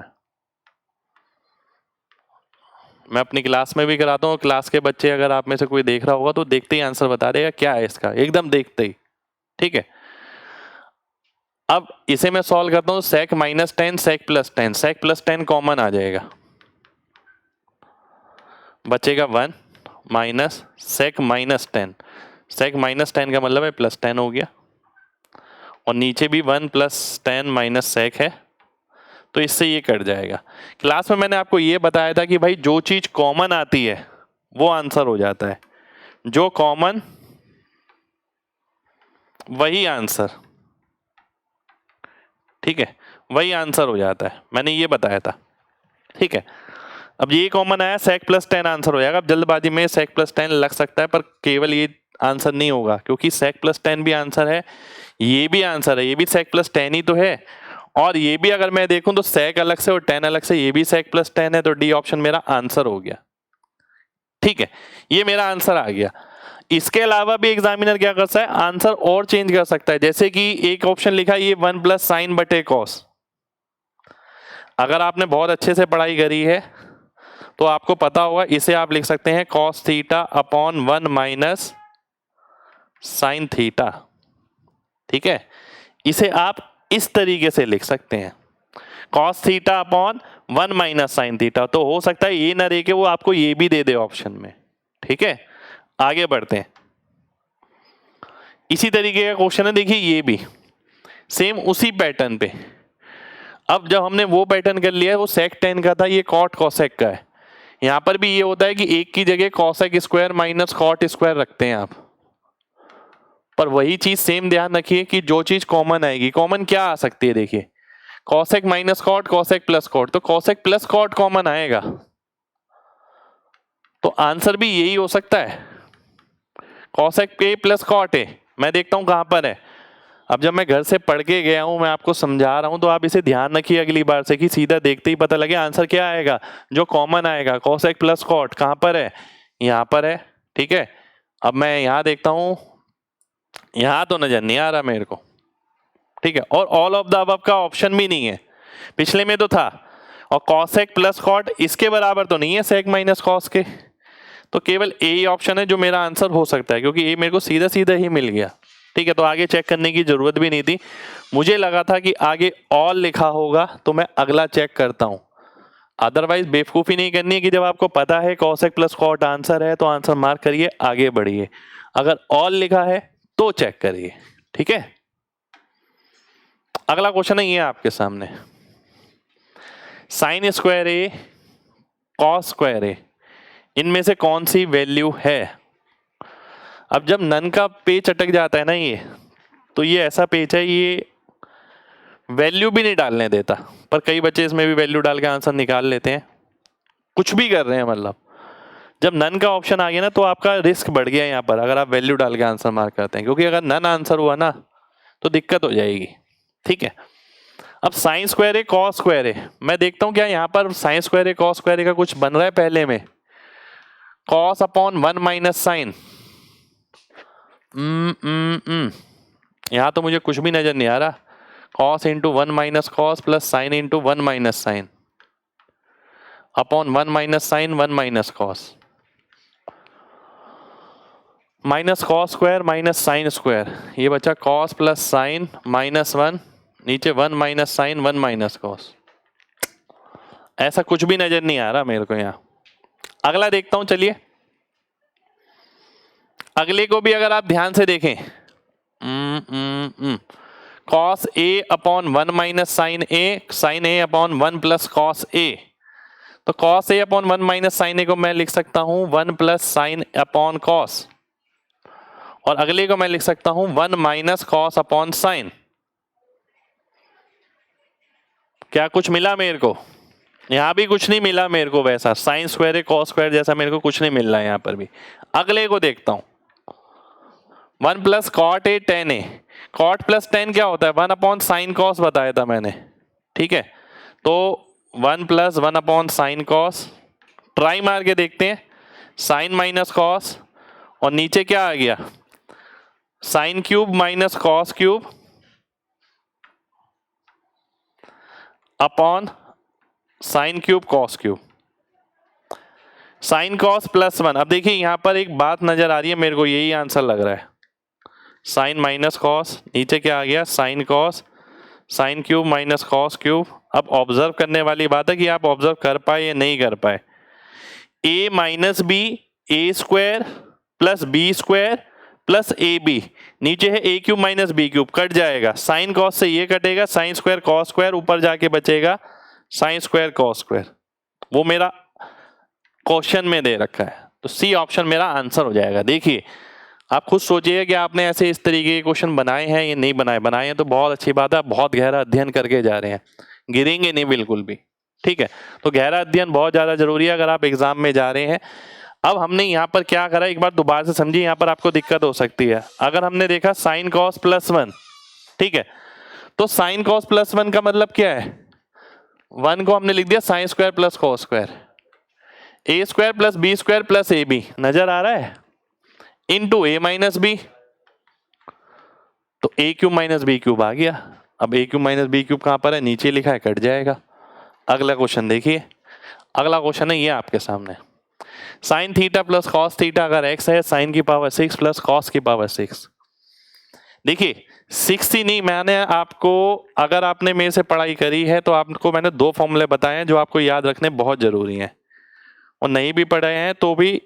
मैं अपनी क्लास में भी कराता हूँ। क्लास के बच्चे अगर आप में से कोई देख रहा होगा तो देखते ही आंसर बता देगा क्या है इसका, एकदम देखते ही, ठीक है। अब इसे मैं सॉल्व करता हूँ, sec minus ten sec plus ten, sec plus ten common आ जाएगा, बचेगा one minus sec minus ten, sec minus ten का मतलब है प्लस टेन हो गया, और नीचे भी one plus tan minus sec है, तो इससे ये कट जाएगा। क्लास में मैंने आपको ये बताया था कि भाई जो चीज कॉमन आती है वो आंसर हो जाता है, जो कॉमन वही आंसर, ठीक है, वही आंसर हो जाता है, मैंने ये बताया था, ठीक है। अब ये कॉमन आया, सेक प्लस टेन आंसर हो जाएगा। अब जल्दबाजी में सेक प्लस टेन लग सकता है, पर केवल ये आंसर नहीं होगा, क्योंकि सेक प्लस टेन भी आंसर है, ये भी आंसर है, ये भी सेक प्लस टेन ही तो है, और ये भी अगर मैं देखूं तो सेक अलग से और टेन अलग से, ये भी सेक प्लस टेन है, तो डी ऑप्शन मेरा आंसर हो गया, ठीक है, ये मेरा आंसर आ गया। इसके अलावा भी एग्जामिनर क्या कर सकता है, आंसर और चेंज कर सकता है, जैसे कि एक ऑप्शन लिखा ये वन प्लस साइन बटे कॉस। अगर आपने बहुत अच्छे से पढ़ाई करी है तो आपको पता होगा, इसे आप लिख सकते हैं cos theta upon one minus sine theta, ठीक है। इसे आप इस तरीके से लिख सकते हैं, cos theta upon one minus sine theta. तो हो सकता है ये ना रहे कि वो आपको ये भी दे दे ऑप्शन में, ठीक है। आगे बढ़ते हैं, इसी तरीके का क्वेश्चन है, देखिए ये भी सेम उसी पैटर्न पे। अब जब हमने वो पैटर्न कर लिया है, वो सेक टेन का था, ये कॉट कॉसेक का है। यहां पर भी ये होता है कि एक की जगह cosec square minus cot square रखते हैं आप, पर वही चीज सेम ध्यान रखिए कि जो चीज कॉमन आएगी, कॉमन क्या आ सकती है, देखिए cosec minus cot, cosec plus cot, तो कॉसेक प्लस कॉट कॉमन आएगा, तो आंसर भी यही हो सकता है, कॉसेक पे प्लस कॉट है। मैं देखता हूं कहां पर है। अब जब मैं घर से पढ़ के गया हूं, मैं आपको समझा रहा हूं, तो आप इसे ध्यान रखिए अगली बार से कि सीधा देखते ही पता लगे आंसर क्या आएगा, जो कॉमन आएगा, कॉसेक प्लस कॉट कहां पर है, यहां पर है, ठीक है। अब मैं यहां देखता हूं, यहां तो नजर नहीं आ रहा मेरे को, ठीक है, और ऑल ऑफ द अबव का ऑप्शन भी नहीं है, पिछले में तो था, और कॉसेक प्लस कॉट इसके बराबर तो नहीं है सेक माइनस कॉस के, तो केवल ए ही ऑप्शन है जो मेरा आंसर हो सकता है, क्योंकि ए मेरे को सीधा सीधा ही मिल गया, ठीक है। तो आगे चेक करने की जरूरत भी नहीं थी, मुझे लगा था कि आगे ऑल लिखा होगा तो मैं अगला चेक करता हूं, अदरवाइज बेवकूफी नहीं करनी है कि जब आपको पता है कॉसेक प्लस कॉट आंसर है तो आंसर मार्क करिए, आगे बढ़िए, अगर ऑल लिखा है तो चेक करिए, ठीक है। अगला क्वेश्चन है ये आपके सामने, साइन स्क्वायर ए कॉस स्क्वायर ए, इनमें से कौन सी वैल्यू है। अब जब नन का पेज अटक जाता है ना ये, तो ये ऐसा पेज है, ये वैल्यू भी नहीं डालने देता, पर कई बच्चे इसमें भी वैल्यू डाल के आंसर निकाल लेते हैं, कुछ भी कर रहे हैं, मतलब जब नन का ऑप्शन आ गया ना तो आपका रिस्क बढ़ गया यहाँ पर, अगर आप वैल्यू डाल के आंसर मार्क करते हैं, क्योंकि अगर नन आंसर हुआ ना तो दिक्कत हो जाएगी, ठीक है। अब साइन स्क्वायर है कॉस स्क्वायर है, मैं देखता हूँ क्या यहाँ पर साइन स्क्वायर है कॉस स्क्वायर का कुछ बन रहा है, पहले में cos upon one minus sine, यहाँ तो मुझे कुछ भी नजर नहीं आ रहा, cos into one minus cos plus sine into one minus sine upon one minus sine one minus cos, minus cos square minus sine square, ये बचा cos plus sign minus one, नीचे one minus sine one minus cos, ऐसा कुछ भी नजर नहीं आ रहा मेरे को यहाँ। अगला देखता हूं, चलिए अगले को भी अगर आप ध्यान से देखें, cos A upon one minus sign A, sign A upon one plus cos A, तो cos A upon one minus sign ए को मैं लिख सकता हूं one plus sine upon cos, और अगले को मैं लिख सकता हूं one minus cos upon sine. क्या कुछ मिला मेरे को, यहां भी कुछ नहीं मिला मेरे को, वैसा साइन स्क्वायर कॉस स्क्वायर जैसा मेरे को कुछ नहीं मिल रहा है यहां पर भी। अगले को देखता हूं, 1 plus cot a tan a, cot plus tan क्या होता है, 1 अपॉन साइन कॉस बताया था मैंने, ठीक है। तो 1 plus 1 upon sine cos, try मार के देखते हैं, साइन माइनस कॉस, और नीचे क्या आ गया, sine cube minus cos cube upon sine cube cos cube, sine cos plus 1। अब देखिए यहां पर एक बात नजर आ रही है, मेरे को यही आंसर लग रहा है, साइन माइनस कॉस, नीचे क्या आ गया, sine cos, sine cube minus cos cube. अब ऑब्जर्व करने वाली बात है कि आप ऑब्जर्व कर पाए या नहीं कर पाए, A minus B, A square plus B square plus A B, नीचे है A cube minus B cube, कट जाएगा, साइन कॉस से ये कटेगा, साइन स्क्वायर कॉस स्क्वायर, ऊपर जाके बचेगा साइन स्क्वायर कॉस स्क्वायर, वो मेरा क्वेश्चन में दे रखा है, तो सी ऑप्शन मेरा आंसर हो जाएगा। देखिए आप खुद सोचिएगा कि आपने ऐसे इस तरीके के क्वेश्चन बनाए हैं या नहीं बनाए, बनाए हैं तो बहुत अच्छी बात है, बहुत गहरा अध्ययन करके जा रहे हैं, गिरेंगे नहीं बिल्कुल भी, ठीक है। तो गहरा अध्ययन बहुत ज्यादा जरूरी है अगर आप एग्जाम में जा रहे हैं। अब हमने यहाँ पर क्या करा, एक बार दोबारा से समझिए, यहाँ पर आपको दिक्कत हो सकती है। अगर हमने देखा साइन कॉस प्लस 1, ठीक है, तो साइन कॉस प्लस 1 का मतलब क्या है, 1 को हमने लिख दिया sine square plus cos square, a square plus B square plus A b, नजर आ रहा है, इंटू ए माइनस बी, तो a cube minus B cube आ गया। अब a cube minus B cube कहां पर है, नीचे लिखा है, कट जाएगा। अगला क्वेश्चन देखिए, अगला क्वेश्चन है ये आपके सामने, sine theta plus cos theta अगर एक्स है, साइन की पावर 6 प्लस कॉस की पावर 6। देखिए 6 ही नहीं, मैंने आपको, अगर आपने मेरे से पढ़ाई करी है तो आपको मैंने 2 फॉर्मूले बताए हैं जो आपको याद रखने बहुत जरूरी हैं, और नहीं भी पढ़े हैं तो भी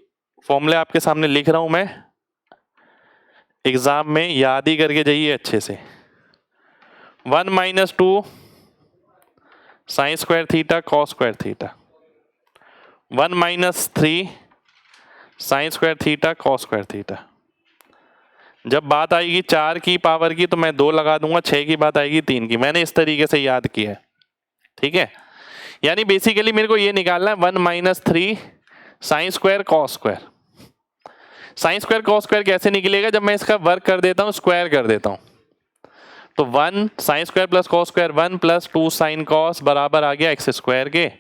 फॉर्मूले आपके सामने लिख रहा हूं मैं, एग्जाम में याद ही करके जाइए अच्छे से। 1 minus 2 sine square theta cos square theta, 1 minus 3 sine square theta cos square theta. जब बात आएगी 4 की पावर की तो मैं 2 लगा दूंगा, 6 की बात आएगी 3 की, मैंने इस तरीके से याद किया है, ठीक है। यानी बेसिकली मेरे को ये निकालना है 1 minus 3 sine square cos square. Sine square cos square कैसे निकलेगा, जब मैं इसका वर्क कर देता हूं, स्क्वायर कर देता हूं, तो 1 sign square plus cos square, 1 plus 2 sine cos बराबर आ गया एक्स स्क्वायर के,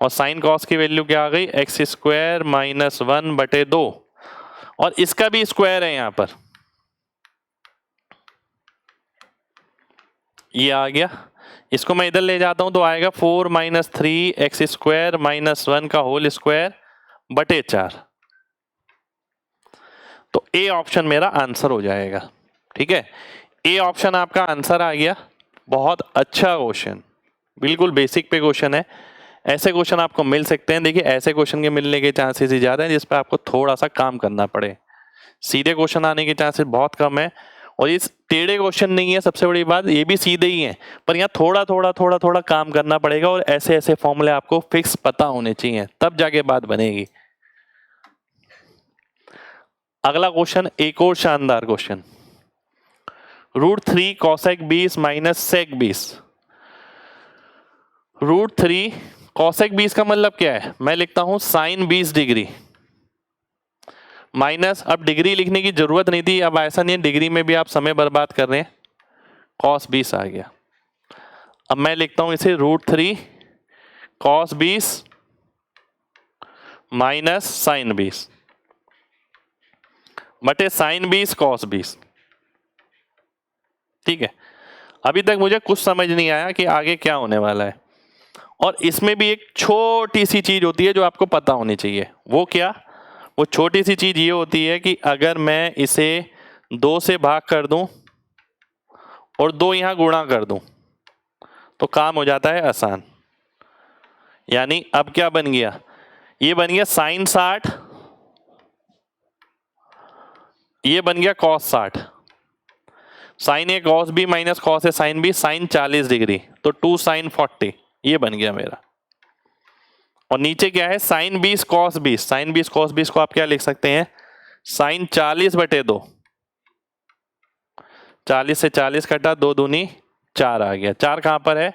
और साइन कॉस की वैल्यू क्या आ गई, एक्स स्क्वायर माइनस 1/2, और इसका भी स्क्वायर है यहां पर, ये आ गया। इसको मैं इधर ले जाता हूं तो आएगा 4 माइनस 3 एक्स स्क्वायर माइनस 1 का होल स्क्वायर बटे 4। तो ए ऑप्शन मेरा आंसर हो जाएगा, ठीक है। ए ऑप्शन आपका आंसर आ गया। बहुत अच्छा क्वेश्चन, बिल्कुल बेसिक पे क्वेश्चन है, ऐसे क्वेश्चन आपको मिल सकते हैं। देखिए ऐसे क्वेश्चन के मिलने के चांसेस ही ज्यादा हैं जिस पे आपको थोड़ा सा काम करना पड़े, सीधे क्वेश्चन आने के चांसेस बहुत कम है। और ये टेढ़े क्वेश्चन नहीं है, सबसे बड़ी बात, ये भी सीधे ही हैं, पर यहाँ थोड़ा काम करना पड़ेगा, और ऐसे ऐसे फॉर्मूले आपको फिक्स पता होने चाहिए, तब जाके बात बनेगी। अगला क्वेश्चन एक और शानदार question, √3 cosec 20 minus sec 20। √3 cosec 20 का मतलब क्या है, मैं लिखता हूं साइन 20 डिग्री माइनस, अब डिग्री लिखने की जरूरत नहीं थी, अब ऐसा नहीं है डिग्री में भी आप समय बर्बाद कर रहे हैं, कॉस 20 आ गया। अब मैं लिखता हूं इसे √3 कॉस 20 माइनस साइन 20 बटे साइन 20 कॉस 20, ठीक है। अभी तक मुझे कुछ समझ नहीं आया कि आगे क्या होने वाला है, और इसमें भी एक छोटी सी चीज होती है जो आपको पता होनी चाहिए। वो क्या, वो छोटी सी चीज ये होती है कि अगर मैं इसे 2 से भाग कर दूं और 2 यहां गुणा कर दूं तो काम हो जाता है आसान। यानी अब क्या बन गया, ये बन गया साइन 60, ये बन गया cos 60, sign A cos B minus cos A sine B, sign 40 degree, तो 2 साइन 40, ये बन गया मेरा। और नीचे क्या है, साइन 20 कॉस 20, साइन 20 कॉस 20 को आप क्या लिख सकते हैं, साइन 40/2, 40 से 40 कटा, 2 दूनी 4 आ गया। 4 कहां पर है,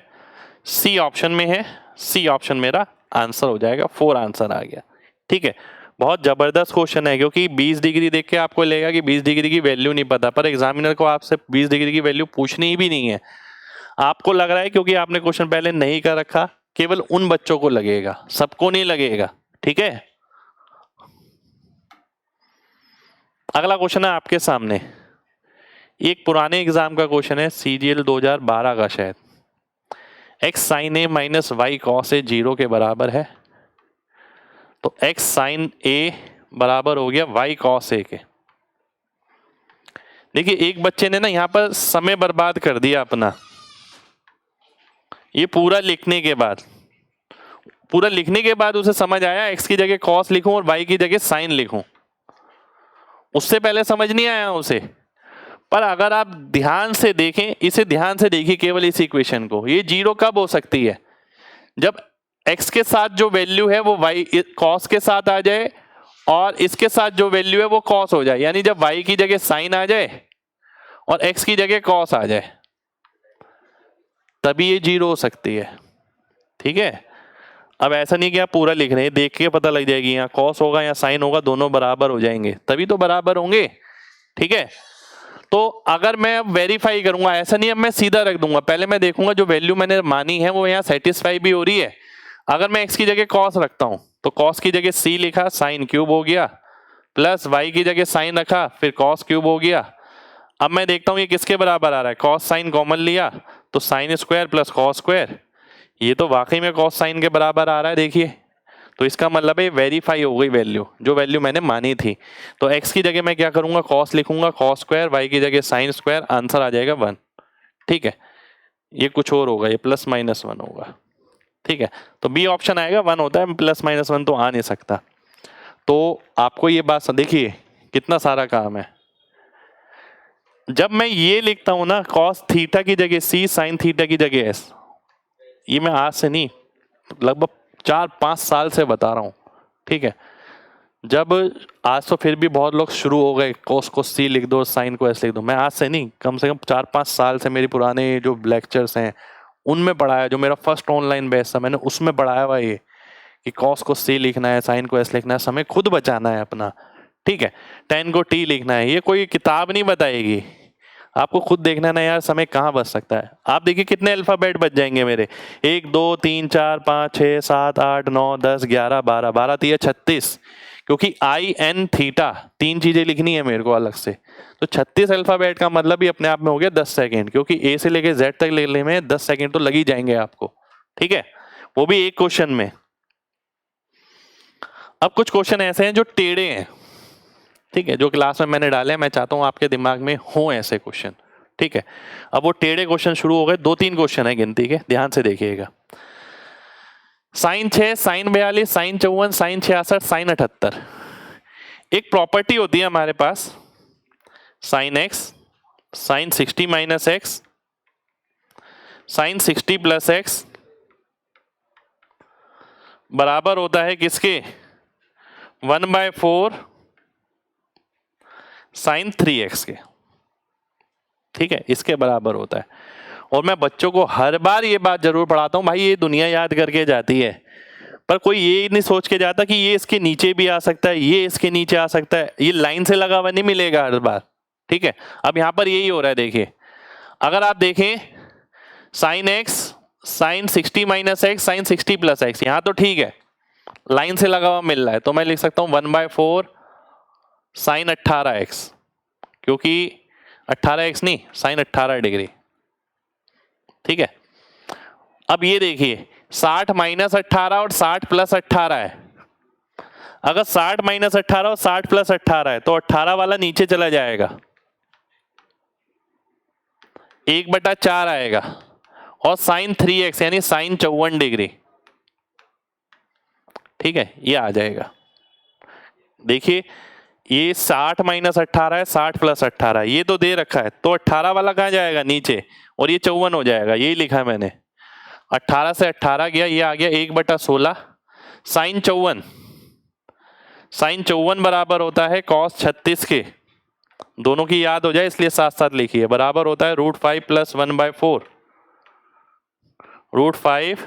सी ऑप्शन में है, सी ऑप्शन मेरा आंसर हो जाएगा, 4 आंसर आ गया, ठीक है। बहुत ज़बरदस्त क्वेश्चन है, क्योंकि 20 डिग्री देख के आपको लगेगा कि 20 डिग्री की वैल्यू नहीं पता, पर एग्जामिनर को आपसे 20 डिग्री की वैल्यू पूछनी भी नहीं है। आपको लग रहा है क्योंकि आपने क्वेश्चन पहले नहीं कर रखा, केवल उन बच्चों को लगेगा, सबको नहीं लगेगा। ठीक है, अगला क्वेश्चन है आपके सामने, एक पुराने एग्जाम का क्वेश्चन है, CGL 2012 का शायद। X sign a minus Y cos A 0 के बराबर है, तो एक्स साइन ए बराबर हो गया वाई कॉस ए के। देखिए एक बच्चे ने ना यहाँ पर समय बर्बाद कर दिया अपना, ये पूरा लिखने के बाद उसे समझ आया एक्स की जगह कॉस लिखूं और वाई की जगह साइन लिखूं, उससे पहले समझ नहीं आया उसे। पर अगर आप ध्यान से देखें, इसे ध्यान से देखिए केवल इस इक्वेशन को, ये 0 कब हो सकती है? जब x के साथ जो वैल्यू है वो y cos के साथ आ जाए और इसके साथ जो वैल्यू है वो cos हो जाए, यानी जब y की जगह साइन आ जाए और x की जगह cos आ जाए, तभी ये 0 हो सकती है। ठीक है, अब ऐसा नहीं कि आप पूरा लिख रहे हैं, देख के पता लग जाएगी यहाँ cos होगा या साइन होगा, दोनों बराबर हो जाएंगे, तभी तो बराबर होंगे। ठीक है, तो अगर मैं अब वेरीफाई करूंगा, ऐसा नहीं अब मैं सीधा रख दूंगा, पहले मैं देखूंगा जो वैल्यू मैंने मानी है वो यहाँ सेटिस्फाई भी हो रही है। अगर मैं x की जगह cos रखता हूं तो cos की जगह c लिखा, साइन क्यूब हो गया, प्लस y की जगह साइन रखा, फिर cos क्यूब हो गया। अब मैं देखता हूं ये किसके बराबर आ रहा है, cos साइन कॉमन लिया तो sign square plus cos square, ये तो वाकई में cos साइन के बराबर आ रहा है। देखिए, तो इसका मतलब है वेरीफाई हो गई वैल्यू, जो वैल्यू मैंने मानी थी। तो x की जगह मैं क्या करूंगा, cos लिखूंगा, cos स्क्वायर, y की जगह साइन स्क्वायर, आंसर आ जाएगा 1। ठीक है, ये कुछ और होगा, ये प्लस माइनस 1 होगा। ठीक है, तो बी ऑप्शन आएगा, 1 होता है, प्लस माइनस 1 तो आ नहीं सकता। तो आपको ये बात देखिए कितना सारा काम है। जब मैं ये लिखता हूं ना, cos थीटा की जगह c, साइन थीटा की जगह s, ये मैं आज से नहीं लगभग 4-5 साल से बता रहा हूं। ठीक है, जब आज तो फिर भी बहुत लोग शुरू हो गए, cos को c लिख दो, साइन को s लिख दो, मैं आज से नहीं, कम से कम 4-5 साल से मेरे पुराने जो लेक्चर्स हैं उनमें पढ़ाया, जो मेरा फर्स्ट ऑनलाइन बैच था मैंने उसमें पढ़ाया हुआ ये कि cos को c लिखना है, साइन को s लिखना है, समय खुद बचाना है अपना। ठीक है, tan को t लिखना है, ये कोई किताब नहीं बताएगी, आपको खुद देखना है ना यार समय कहाँ बच सकता है। आप देखिए कितने अल्फाबेट बच जाएंगे मेरे, 1 2 3 4 5 6 7 8 9 10 11 12, 12 3 36, क्योंकि आई एन थीटा 3 चीजें लिखनी है मेरे को अलग से, तो 36 अल्फाबेट का मतलब ही अपने आप में हो गया 10 सेकेंड, क्योंकि ए से लेके जेड तक लिखने में 10 सेकेंड तो लग ही जाएंगे आपको। ठीक है, वो भी एक क्वेश्चन में। अब कुछ क्वेश्चन ऐसे हैं जो टेढ़े हैं, ठीक है, जो क्लास में मैंने डाले हैं, मैं चाहता हूं आपके दिमाग में हो ऐसे क्वेश्चन। ठीक है, अब वो टेढ़े क्वेश्चन शुरू हो गए, 2-3 क्वेश्चन है गिनती के, ध्यान से देखिएगा। Sine 6, sine 42, sine 54, sine 66, sine 78, एक प्रॉपर्टी होती है हमारे पास, sine x, sine 60 minus x, sine 60 plus X बराबर होता है किसके, 1/4 साइन 3x के। ठीक है, इसके बराबर होता है। और मैं बच्चों को हर बार ये बात जरूर पढ़ाता हूं, भाई ये दुनिया याद करके जाती है, पर कोई ये नहीं सोच के जाता कि ये इसके नीचे भी आ सकता है, ये इसके नीचे आ सकता है, ये लाइन से लगा हुआ नहीं मिलेगा हर बार। ठीक है, अब यहां पर यही हो रहा है। देखिए, अगर आप देखें sine x, sine 60 minus x, sine 60 plus x, यहां तो ठीक है लाइन से लगा हुआ मिल रहा है, तो मैं लिख सकता हूं 1/4 साइन 18x, क्योंकि 18x नहीं, साइन 18 डिग्री। ठीक है, अब ये देखिए 60 माइनस 18 और 60 प्लस 18 है, अगर 60 माइनस 18 और 60 प्लस 18 है तो 18 वाला नीचे चला जाएगा, 1/4 आएगा, और साइन 3x यानी साइन 54 डिग्री। ठीक है, ये आ जाएगा। देखिए ये 60 माइनस 18 है, 60 प्लस 18, ये तो दे रखा है, तो 18 वाला कहाँ जाएगा नीचे, और ये 54 हो जाएगा, यही लिखा है मैंने। 18 से 18 गया, ये आ गया 1/16 साइन 54, साइन 54 बराबर होता है cos 36 के, दोनों की याद हो जाए इसलिए साथ साथ लिखिए, बराबर होता है √5 प्लस 1/4, √5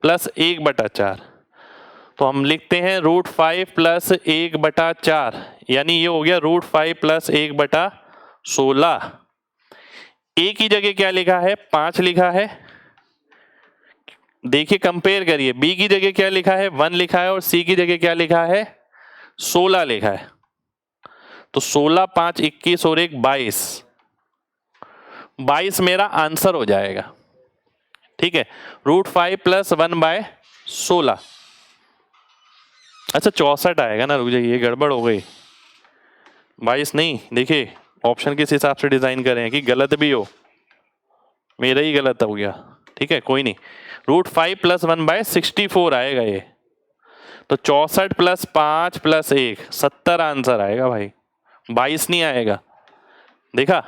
प्लस 1/4। तो हम लिखते हैं √5 प्लस 1/4, यानी ये हो गया √5 प्लस 1/16। ए की जगह क्या लिखा है? 5 लिखा है। देखिए कंपेयर करिए, बी की जगह क्या लिखा है? 1 लिखा है और सी की जगह क्या लिखा है? 16 लिखा है। तो 16, 5, 21 और 1 22, 22 मेरा आंसर हो जाएगा। ठीक है, √5 प्लस 1/16। अच्छा 64 आएगा ना, रुक जाइए, गड़बड़ हो गई, 22 नहीं। देखिए ऑप्शन किस हिसाब से डिजाइन करें हैं कि गलत भी हो, मेरा ही गलत हो गया। ठीक है, कोई नहीं, √5 प्लस 1/64 आएगा ये। तो 64 प्लस 5 प्लस 1 70 आंसर आएगा भाई, 22 नहीं आएगा। देखा,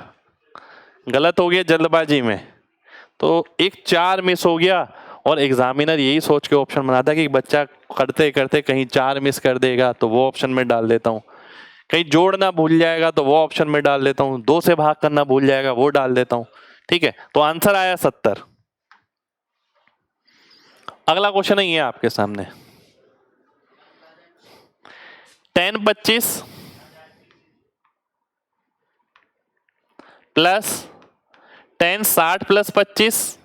गलत हो गया जल्दबाजी में, तो एक 4 मिस हो गया। और एग्जामिनर यही सोच के ऑप्शन बनाता है कि बच्चा करते करते कहीं 4 मिस कर देगा तो वो ऑप्शन में डाल देता हूँ, कहीं जोड़ना भूल जाएगा तो वो ऑप्शन में डाल देता हूँ, 2 से भाग करना भूल जाएगा वो डाल देता हूँ। ठीक है, तो आंसर आया 70। अगला क्वेश्चन है ये आपके सामने, 10 25 प्लस 10 60 प्लस 25।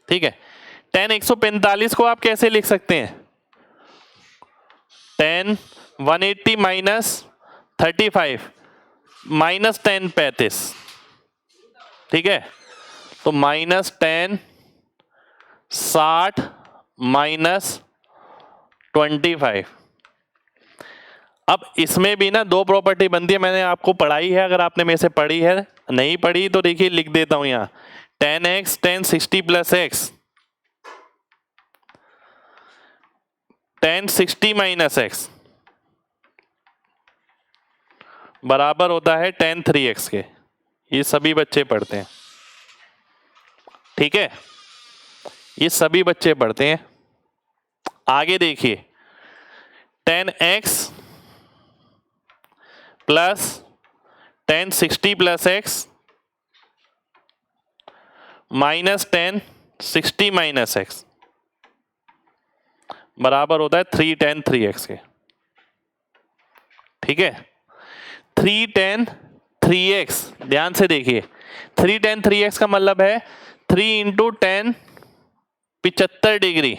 ठीक है, 10 145 को आप कैसे लिख सकते हैं? 10 180 माइनस 35 माइनस 10 35। ठीक है, तो -10 60 माइनस 25। अब इसमें भी ना 2 प्रॉपर्टी बनती है, मैंने आपको पढ़ाई है, अगर आपने मेरे से पढ़ी है, नहीं पढ़ी तो देखिए लिख देता हूं यहां, 10x 10 60 plus x 10 60 minus x बराबर होता है 10 3x के। ये सभी बच्चे पढ़ते हैं। ठीक है, ये सभी बच्चे पढ़ते हैं। आगे देखिए, 10x plus 10 60 plus x minus 10 60 minus x बराबर होता है 310 3x के। ठीक है, 310 3x, ध्यान से देखिए, 310 3x का मतलब है 3 × 10 75 degree,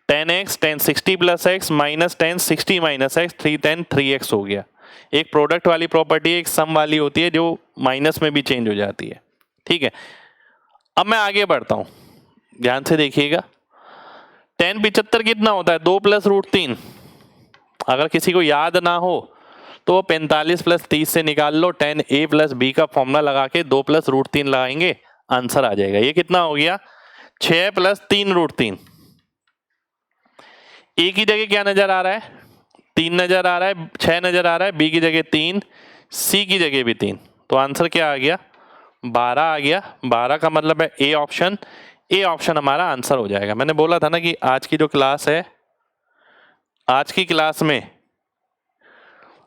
10x 10 60 plus x minus 10 60 minus x 310 3x हो गया। एक प्रोडक्ट वाली प्रॉपर्टी, एक सम वाली होती है जो माइनस में भी चेंज हो जाती है। ठीक है, अब मैं आगे बढ़ता हूं, ध्यान से देखिएगा। 10 75 कितना होता है? 2 प्लस √3। अगर किसी को याद ना हो तो 45 प्लस 30 से निकाल लो, 10a प्लस b का फॉर्मूला लगा के 2 प्लस √3 लगाएंगे, आंसर आ जाएगा। ये कितना हो गया? 6 प्लस 3 √3। ए की जगह क्या नजर आ रहा है? 3 नजर आ रहा है, 6 नजर आ रहा है, बी की जगह 3, सी की जगह भी 3, तो आंसर क्या आ गया? 12 आ गया। 12 का मतलब है ए ऑप्शन, ए ऑप्शन हमारा आंसर हो जाएगा। मैंने बोला था ना कि आज की जो क्लास है, आज की क्लास में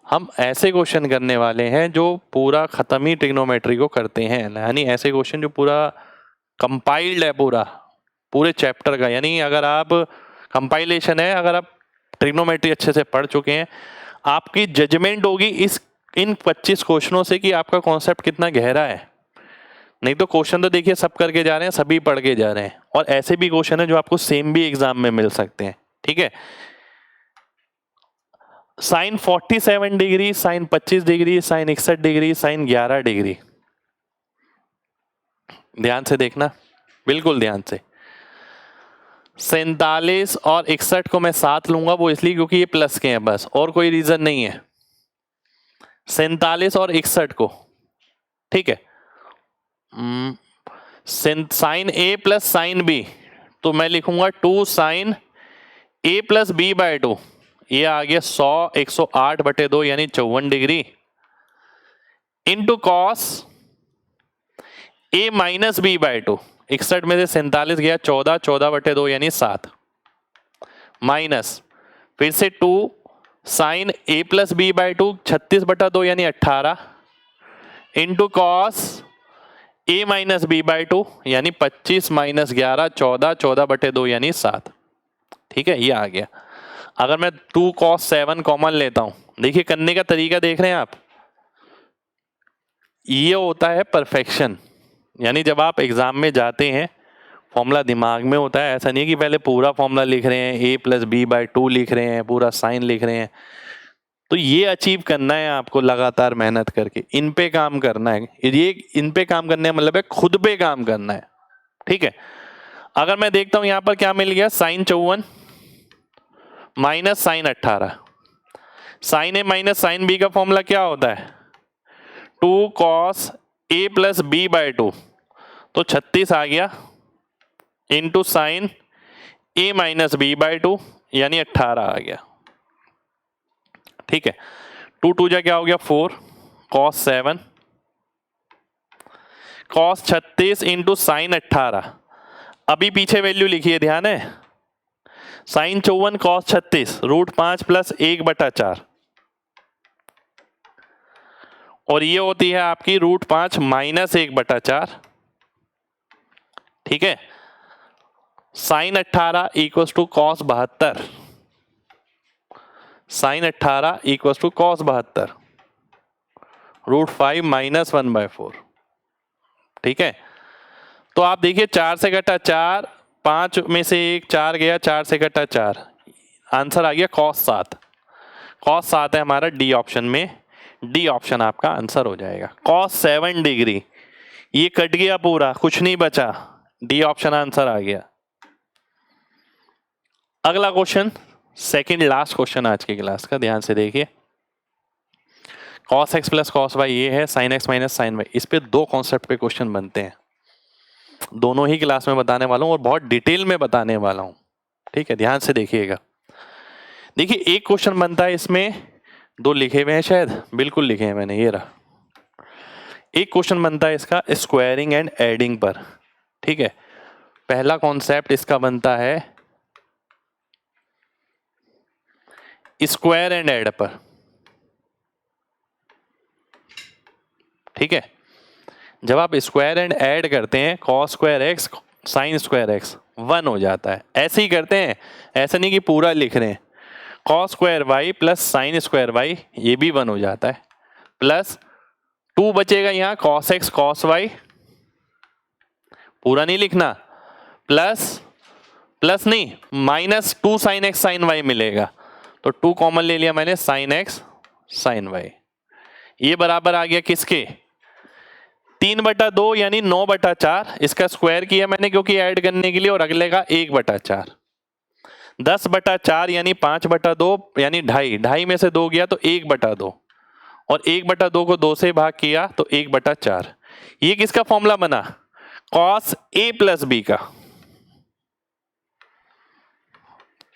हम ऐसे क्वेश्चन करने वाले हैं जो पूरा खत्म ही ट्रिग्नोमेट्री को करते हैं, यानी ऐसे क्वेश्चन जो पूरा कंपाइल्ड है, पूरे चैप्टर का। यानी अगर आप कंपाइलेशन है, अगर आप ट्रिग्नोमेट्री अच्छे से पढ़ चुके हैं, आपकी जजमेंट होगी इन 25 क्वेश्चनों से कि आपका कॉन्सेप्ट कितना गहरा है। नहीं तो क्वेश्चन तो देखिए सब करके जा रहे हैं, सभी पढ़ के जा रहे हैं, और ऐसे भी क्वेश्चन है जो आपको सेम भी एग्जाम में मिल सकते हैं। ठीक है, sine 47 degree, sine 25 degree, sine 61 degree, sine 11 degree. ध्यान से देखना, बिल्कुल ध्यान से। 47 और 61 को मैं साथ लूंगा, वो इसलिए क्योंकि ये प्लस के हैं बस, और कोई रीजन नहीं है। 47 और 61 को, ठीक है, sign a plus sine B, तो मैं लिखूंगा 2 sine a plus b by 2, ये आ गया 100 108/2 यानी 54 degree, into cos a minus B by 2, 61 में से 47 गया 14, 14/2 यानी 7, माइनस फिर से 2 sine a plus b by 2, 36/2 यानी 18, into cos a minus b by 2 यानी 25 माइनस 11 14, 14/2 यानी 7। ठीक है, ये आ गया। अगर मैं 2 cos 7 कॉमन लेता हूं, देखिए करने का तरीका देख रहे हैं आप, ये होता है परफेक्शन। यानी जब आप एग्जाम में जाते हैं फॉर्मूला दिमाग में होता है, ऐसा नहीं है कि पहले पूरा फॉर्मूला लिख रहे हैं, a प्लस बी बाई 2 लिख रहे हैं, पूरा साइन लिख रहे हैं। तो ये अचीव करना है आपको लगातार मेहनत करके, इन पे काम करना है। ये इन पे काम करने का मतलब है खुद पे काम करना है। ठीक है, अगर मैं देखता हूं यहां पर क्या मिल गया, sine 54 minus sine 18। Sine a minus sine b का फॉर्मूला क्या होता है, 2 cos a plus b by 2, तो 36 आ गया into sine a minus b by 2 यानी 18 आ गया। ठीक है, 2 2 जा क्या हो गया 4 cos 7 cos 36 इंटू साइन 18। अभी पीछे वैल्यू लिखिए, ध्यान है, साइन 54 cos 36 √5 प्लस 1/4, और ये होती है आपकी √5 माइनस 1/4। ठीक है, sine 18 equals to cos 72, sine 18 equals to cos 72 √5 minus 1/4। ठीक है, तो आप देखिए 4 से घटा 4, 5 में से 1 4 गया, 4 से घटा 4, आंसर आ गया cos 7। cos 7 है हमारा डी ऑप्शन में, डी ऑप्शन आपका आंसर हो जाएगा। cos 7 डिग्री, ये कट गया पूरा, कुछ नहीं बचा, डी ऑप्शन आंसर आ गया। अगला क्वेश्चन, सेकंड लास्ट क्वेश्चन आज की क्लास का, ध्यान से देखिए। cos x plus cos y ये है, sin x minus sin y, इस पे 2 कॉन्सेप्ट पे क्वेश्चन बनते हैं, दोनों ही क्लास में बताने वाला हूं और बहुत डिटेल में बताने वाला हूं। ठीक है, ध्यान से देखिएगा। देखिए एक क्वेश्चन बनता है, इसमें 2 लिखे हुए हैं, शायद बिल्कुल लिखे हैं मैंने, ये रहा। एक क्वेश्चन बनता है इसका स्क्वायरिंग एंड एडिंग पर। ठीक है, पहला कॉन्सेप्ट इसका बनता है स्क्वायर एंड ऐड पर। ठीक है, जब आप स्क्वायर एंड ऐड करते हैं, cos square x sine square x 1 हो जाता है। ऐसे ही करते हैं, ऐसा नहीं कि पूरा लिख रहे हैं, cos square y plus sine square y ये भी 1 हो जाता है, प्लस 2 बचेगा यहाँ cos x cos y, पूरा नहीं लिखना, प्लस नहीं minus 2 sine x sine y मिलेगा, तो 2 कॉमन ले लिया मैंने, साइन x साइन y, ये बराबर आ गया किसके, 3/2 यानी 9/4। इसका स्क्वायर किया मैंने क्योंकि ऐड करने के लिए, और अगले का 1/4, 10/4 यानी 5/2 यानी 2.5, 2.5 में से 2 गया तो 1/2, और 1/2 को 2 से भाग किया तो 1/4। ये किसका फॉर्मूला बना, cos a प्लस b का।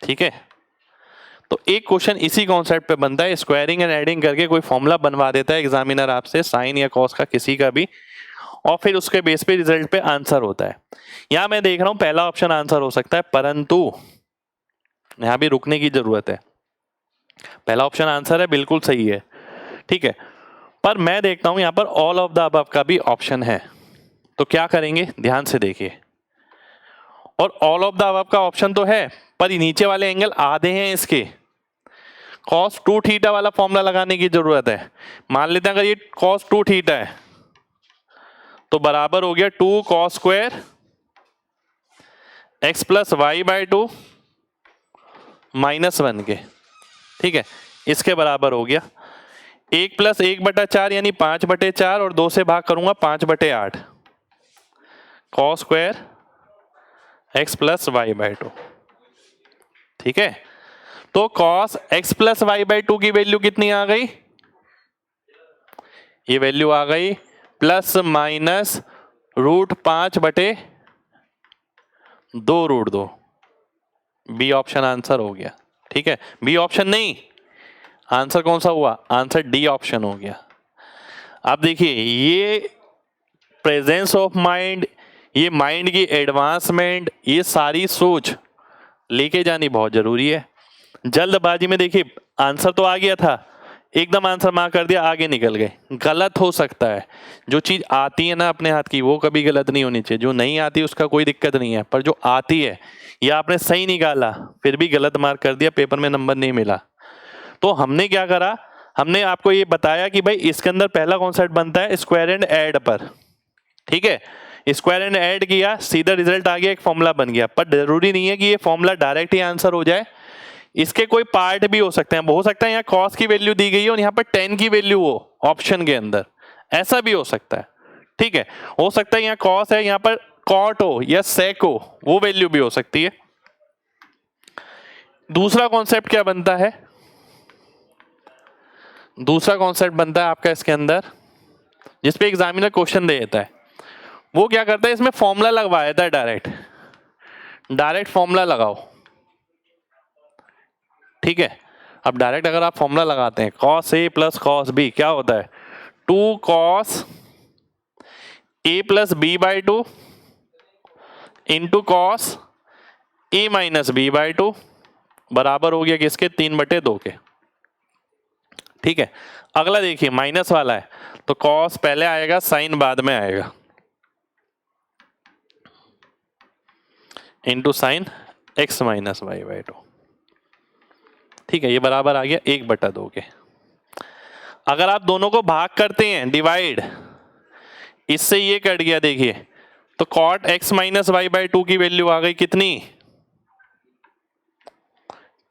ठीक है, तो एक क्वेश्चन इसी कॉन्सेप्ट पे बनता है, स्क्वायरिंग एंड एडिंग करके कोई फॉर्मूला बनवा देता है एग्जामिनर आपसे, साइन या कॉस का किसी का भी, और फिर उसके बेस पे रिजल्ट पे आंसर होता है। यहां मैं देख रहा हूं पहला ऑप्शन आंसर हो सकता है, परंतु यहां भी रुकने की जरूरत है। पहला ऑप्शन आंसर है, बिल्कुल सही है। ठीक है, पर मैं देखता हूं यहां पर ऑल ऑफ द अबव का भी ऑप्शन है, तो क्या करेंगे, ध्यान से देखिए। और ऑल ऑफ द अबव का ऑप्शन तो है, पर नीचे वाले एंगल आधे हैं इसके, cos 2 थीटा वाला फॉर्मूला लगाने की जरूरत है। मान लेते हैं अगर ये cos 2 थीटा है तो बराबर हो गया 2 cos square x plus y by 2 -1 के। ठीक है, इसके बराबर हो गया 1 प्लस 1/4 यानी 5/4, और 2 से भाग करूंगा 5/8, cos square x plus y by 2। ठीक है, तो cos x plus y by 2 की वैल्यू कितनी आ गई, ये वैल्यू आ गई plus minus √5/2√2। B option answer हो गया। ठीक है, बी ऑप्शन नहीं, आंसर कौन सा हुआ, आंसर डी ऑप्शन हो गया। अब देखिए ये प्रेजेंस ऑफ माइंड, ये माइंड की एडवांसमेंट, ये सारी सोच लेके जानी बहुत जरूरी है। जल्दबाजी में देखिए आंसर तो आ गया था, एकदम आंसर मार्क कर दिया, आगे निकल गए। गलत हो सकता है। जो चीज़ आती है ना अपने हाथ की, वो कभी गलत नहीं होनी चाहिए। जो नहीं आती उसका कोई दिक्कत नहीं है, पर जो आती है या आपने सही निकाला फिर भी गलत मार्क कर दिया, पेपर में नंबर नहीं मिला। तो हमने क्या करा, हमने आपको ये बताया कि भाई इसके अंदर पहला कॉन्सेप्ट बनता है स्क्वायर एंड ऐड पर। ठीक है, स्क्वायर एंड ऐड किया, सीधा रिजल्ट आ गया, एक फॉर्मूला बन गया। पर जरूरी नहीं है कि ये फॉर्मूला डायरेक्ट ही आंसर हो जाए, इसके कोई पार्ट भी हो सकते हैं। हो सकता है यहाँ कॉस की वैल्यू दी गई है और यहाँ पर टेन की वैल्यू हो ऑप्शन के अंदर, ऐसा भी हो सकता है। ठीक है, हो सकता है यहाँ कॉस है, यहाँ पर कॉट हो या सेक हो, वो वैल्यू भी हो सकती है। दूसरा कॉन्सेप्ट क्या बनता है, दूसरा कॉन्सेप्ट बनता है आपका इसके अंदर, जिसपे एग्जामिनर क्वेश्चन दे देता है। वो क्या करता है, इसमें फॉर्मूला लगवा देता है, डायरेक्ट फॉर्मूला लगाओ। ठीक है, अब डायरेक्ट अगर आप फॉर्मूला लगाते हैं cos a plus cos b, क्या होता है 2 cos a plus b by 2 into cos a minus b by 2 बराबर हो गया किसके, 3/2 के। ठीक है, अगला देखिए माइनस वाला है, तो कॉस पहले आएगा, साइन बाद में आएगा, into sine x minus y by 2। ठीक है, ये बराबर आ गया 1/2 के। अगर आप दोनों को भाग करते हैं डिवाइड, इससे ये कट गया देखिए, तो cot x minus y by 2 की वैल्यू आ गई कितनी,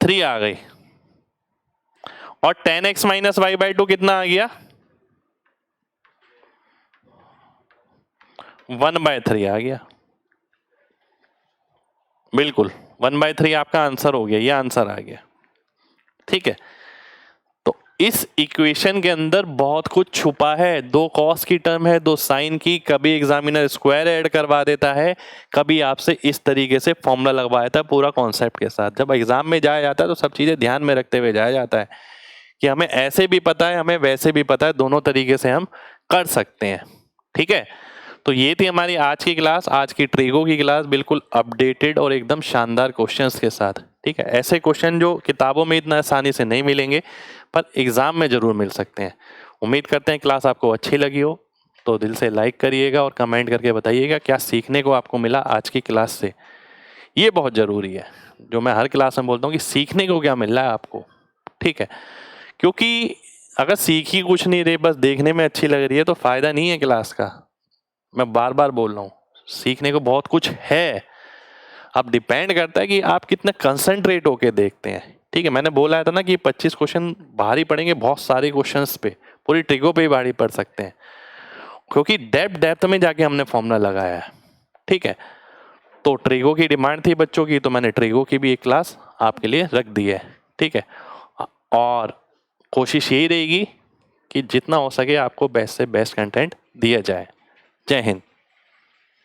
3 आ गई। और tan x minus y by 2 कितना आ गया, 1/3 आ गया। बिल्कुल 1/3 आपका आंसर हो गया, ये आंसर आ गया। ठीक है, तो इस इक्वेशन के अंदर बहुत कुछ छुपा है। 2 कॉस की टर्म है, 2 साइन की, कभी एग्जामिनर स्क्वायर ऐड करवा देता है, कभी आपसे इस तरीके से फॉर्मूला लगवा देता है पूरा कॉन्सेप्ट के साथ। जब एग्जाम में जाया जाता है तो सब चीजें ध्यान में रखते हुए जाया जाता है कि हमें ऐसे भी पता है, हमें वैसे भी पता है, दोनों तरीके से हम कर सकते हैं। ठीक है, तो ये थी हमारी आज की क्लास, आज की ट्रिगो की क्लास, बिल्कुल अपडेटेड और एकदम शानदार क्वेश्चंस के साथ। ठीक है, ऐसे क्वेश्चन जो किताबों में इतना आसानी से नहीं मिलेंगे पर एग्जाम में जरूर मिल सकते हैं। उम्मीद करते हैं क्लास आपको अच्छी लगी हो, तो दिल से लाइक करिएगा और कमेंट करके बताइएगा क्या सीखने को आपको मिला आज की क्लास से। ये बहुत ज़रूरी है, जो मैं हर क्लास में बोलता हूँ कि सीखने को क्या मिल रहा है आपको। ठीक है, क्योंकि अगर सीख ही कुछ नहीं रहे, बस देखने में अच्छी लग रही है, तो फ़ायदा नहीं है क्लास का। मैं बार बार बोल रहा हूँ, सीखने को बहुत कुछ है। अब डिपेंड करता है कि आप कितना कंसंट्रेट होके देखते हैं। ठीक है, मैंने बोला था ना कि 25 क्वेश्चन भारी पड़ेंगे, बहुत सारे क्वेश्चंस पे, पूरी ट्रिगो पे ही भारी पड़ सकते हैं, क्योंकि डेप्थ में जाके हमने फॉर्मूला लगाया है। ठीक है, तो ट्रिगो की डिमांड थी बच्चों की, तो मैंने ट्रिगो की भी एक क्लास आपके लिए रख दी है। ठीक है, और कोशिश यही रहेगी कि जितना हो सके आपको बेस्ट से बेस्ट कंटेंट दिया जाए। जय हिंद।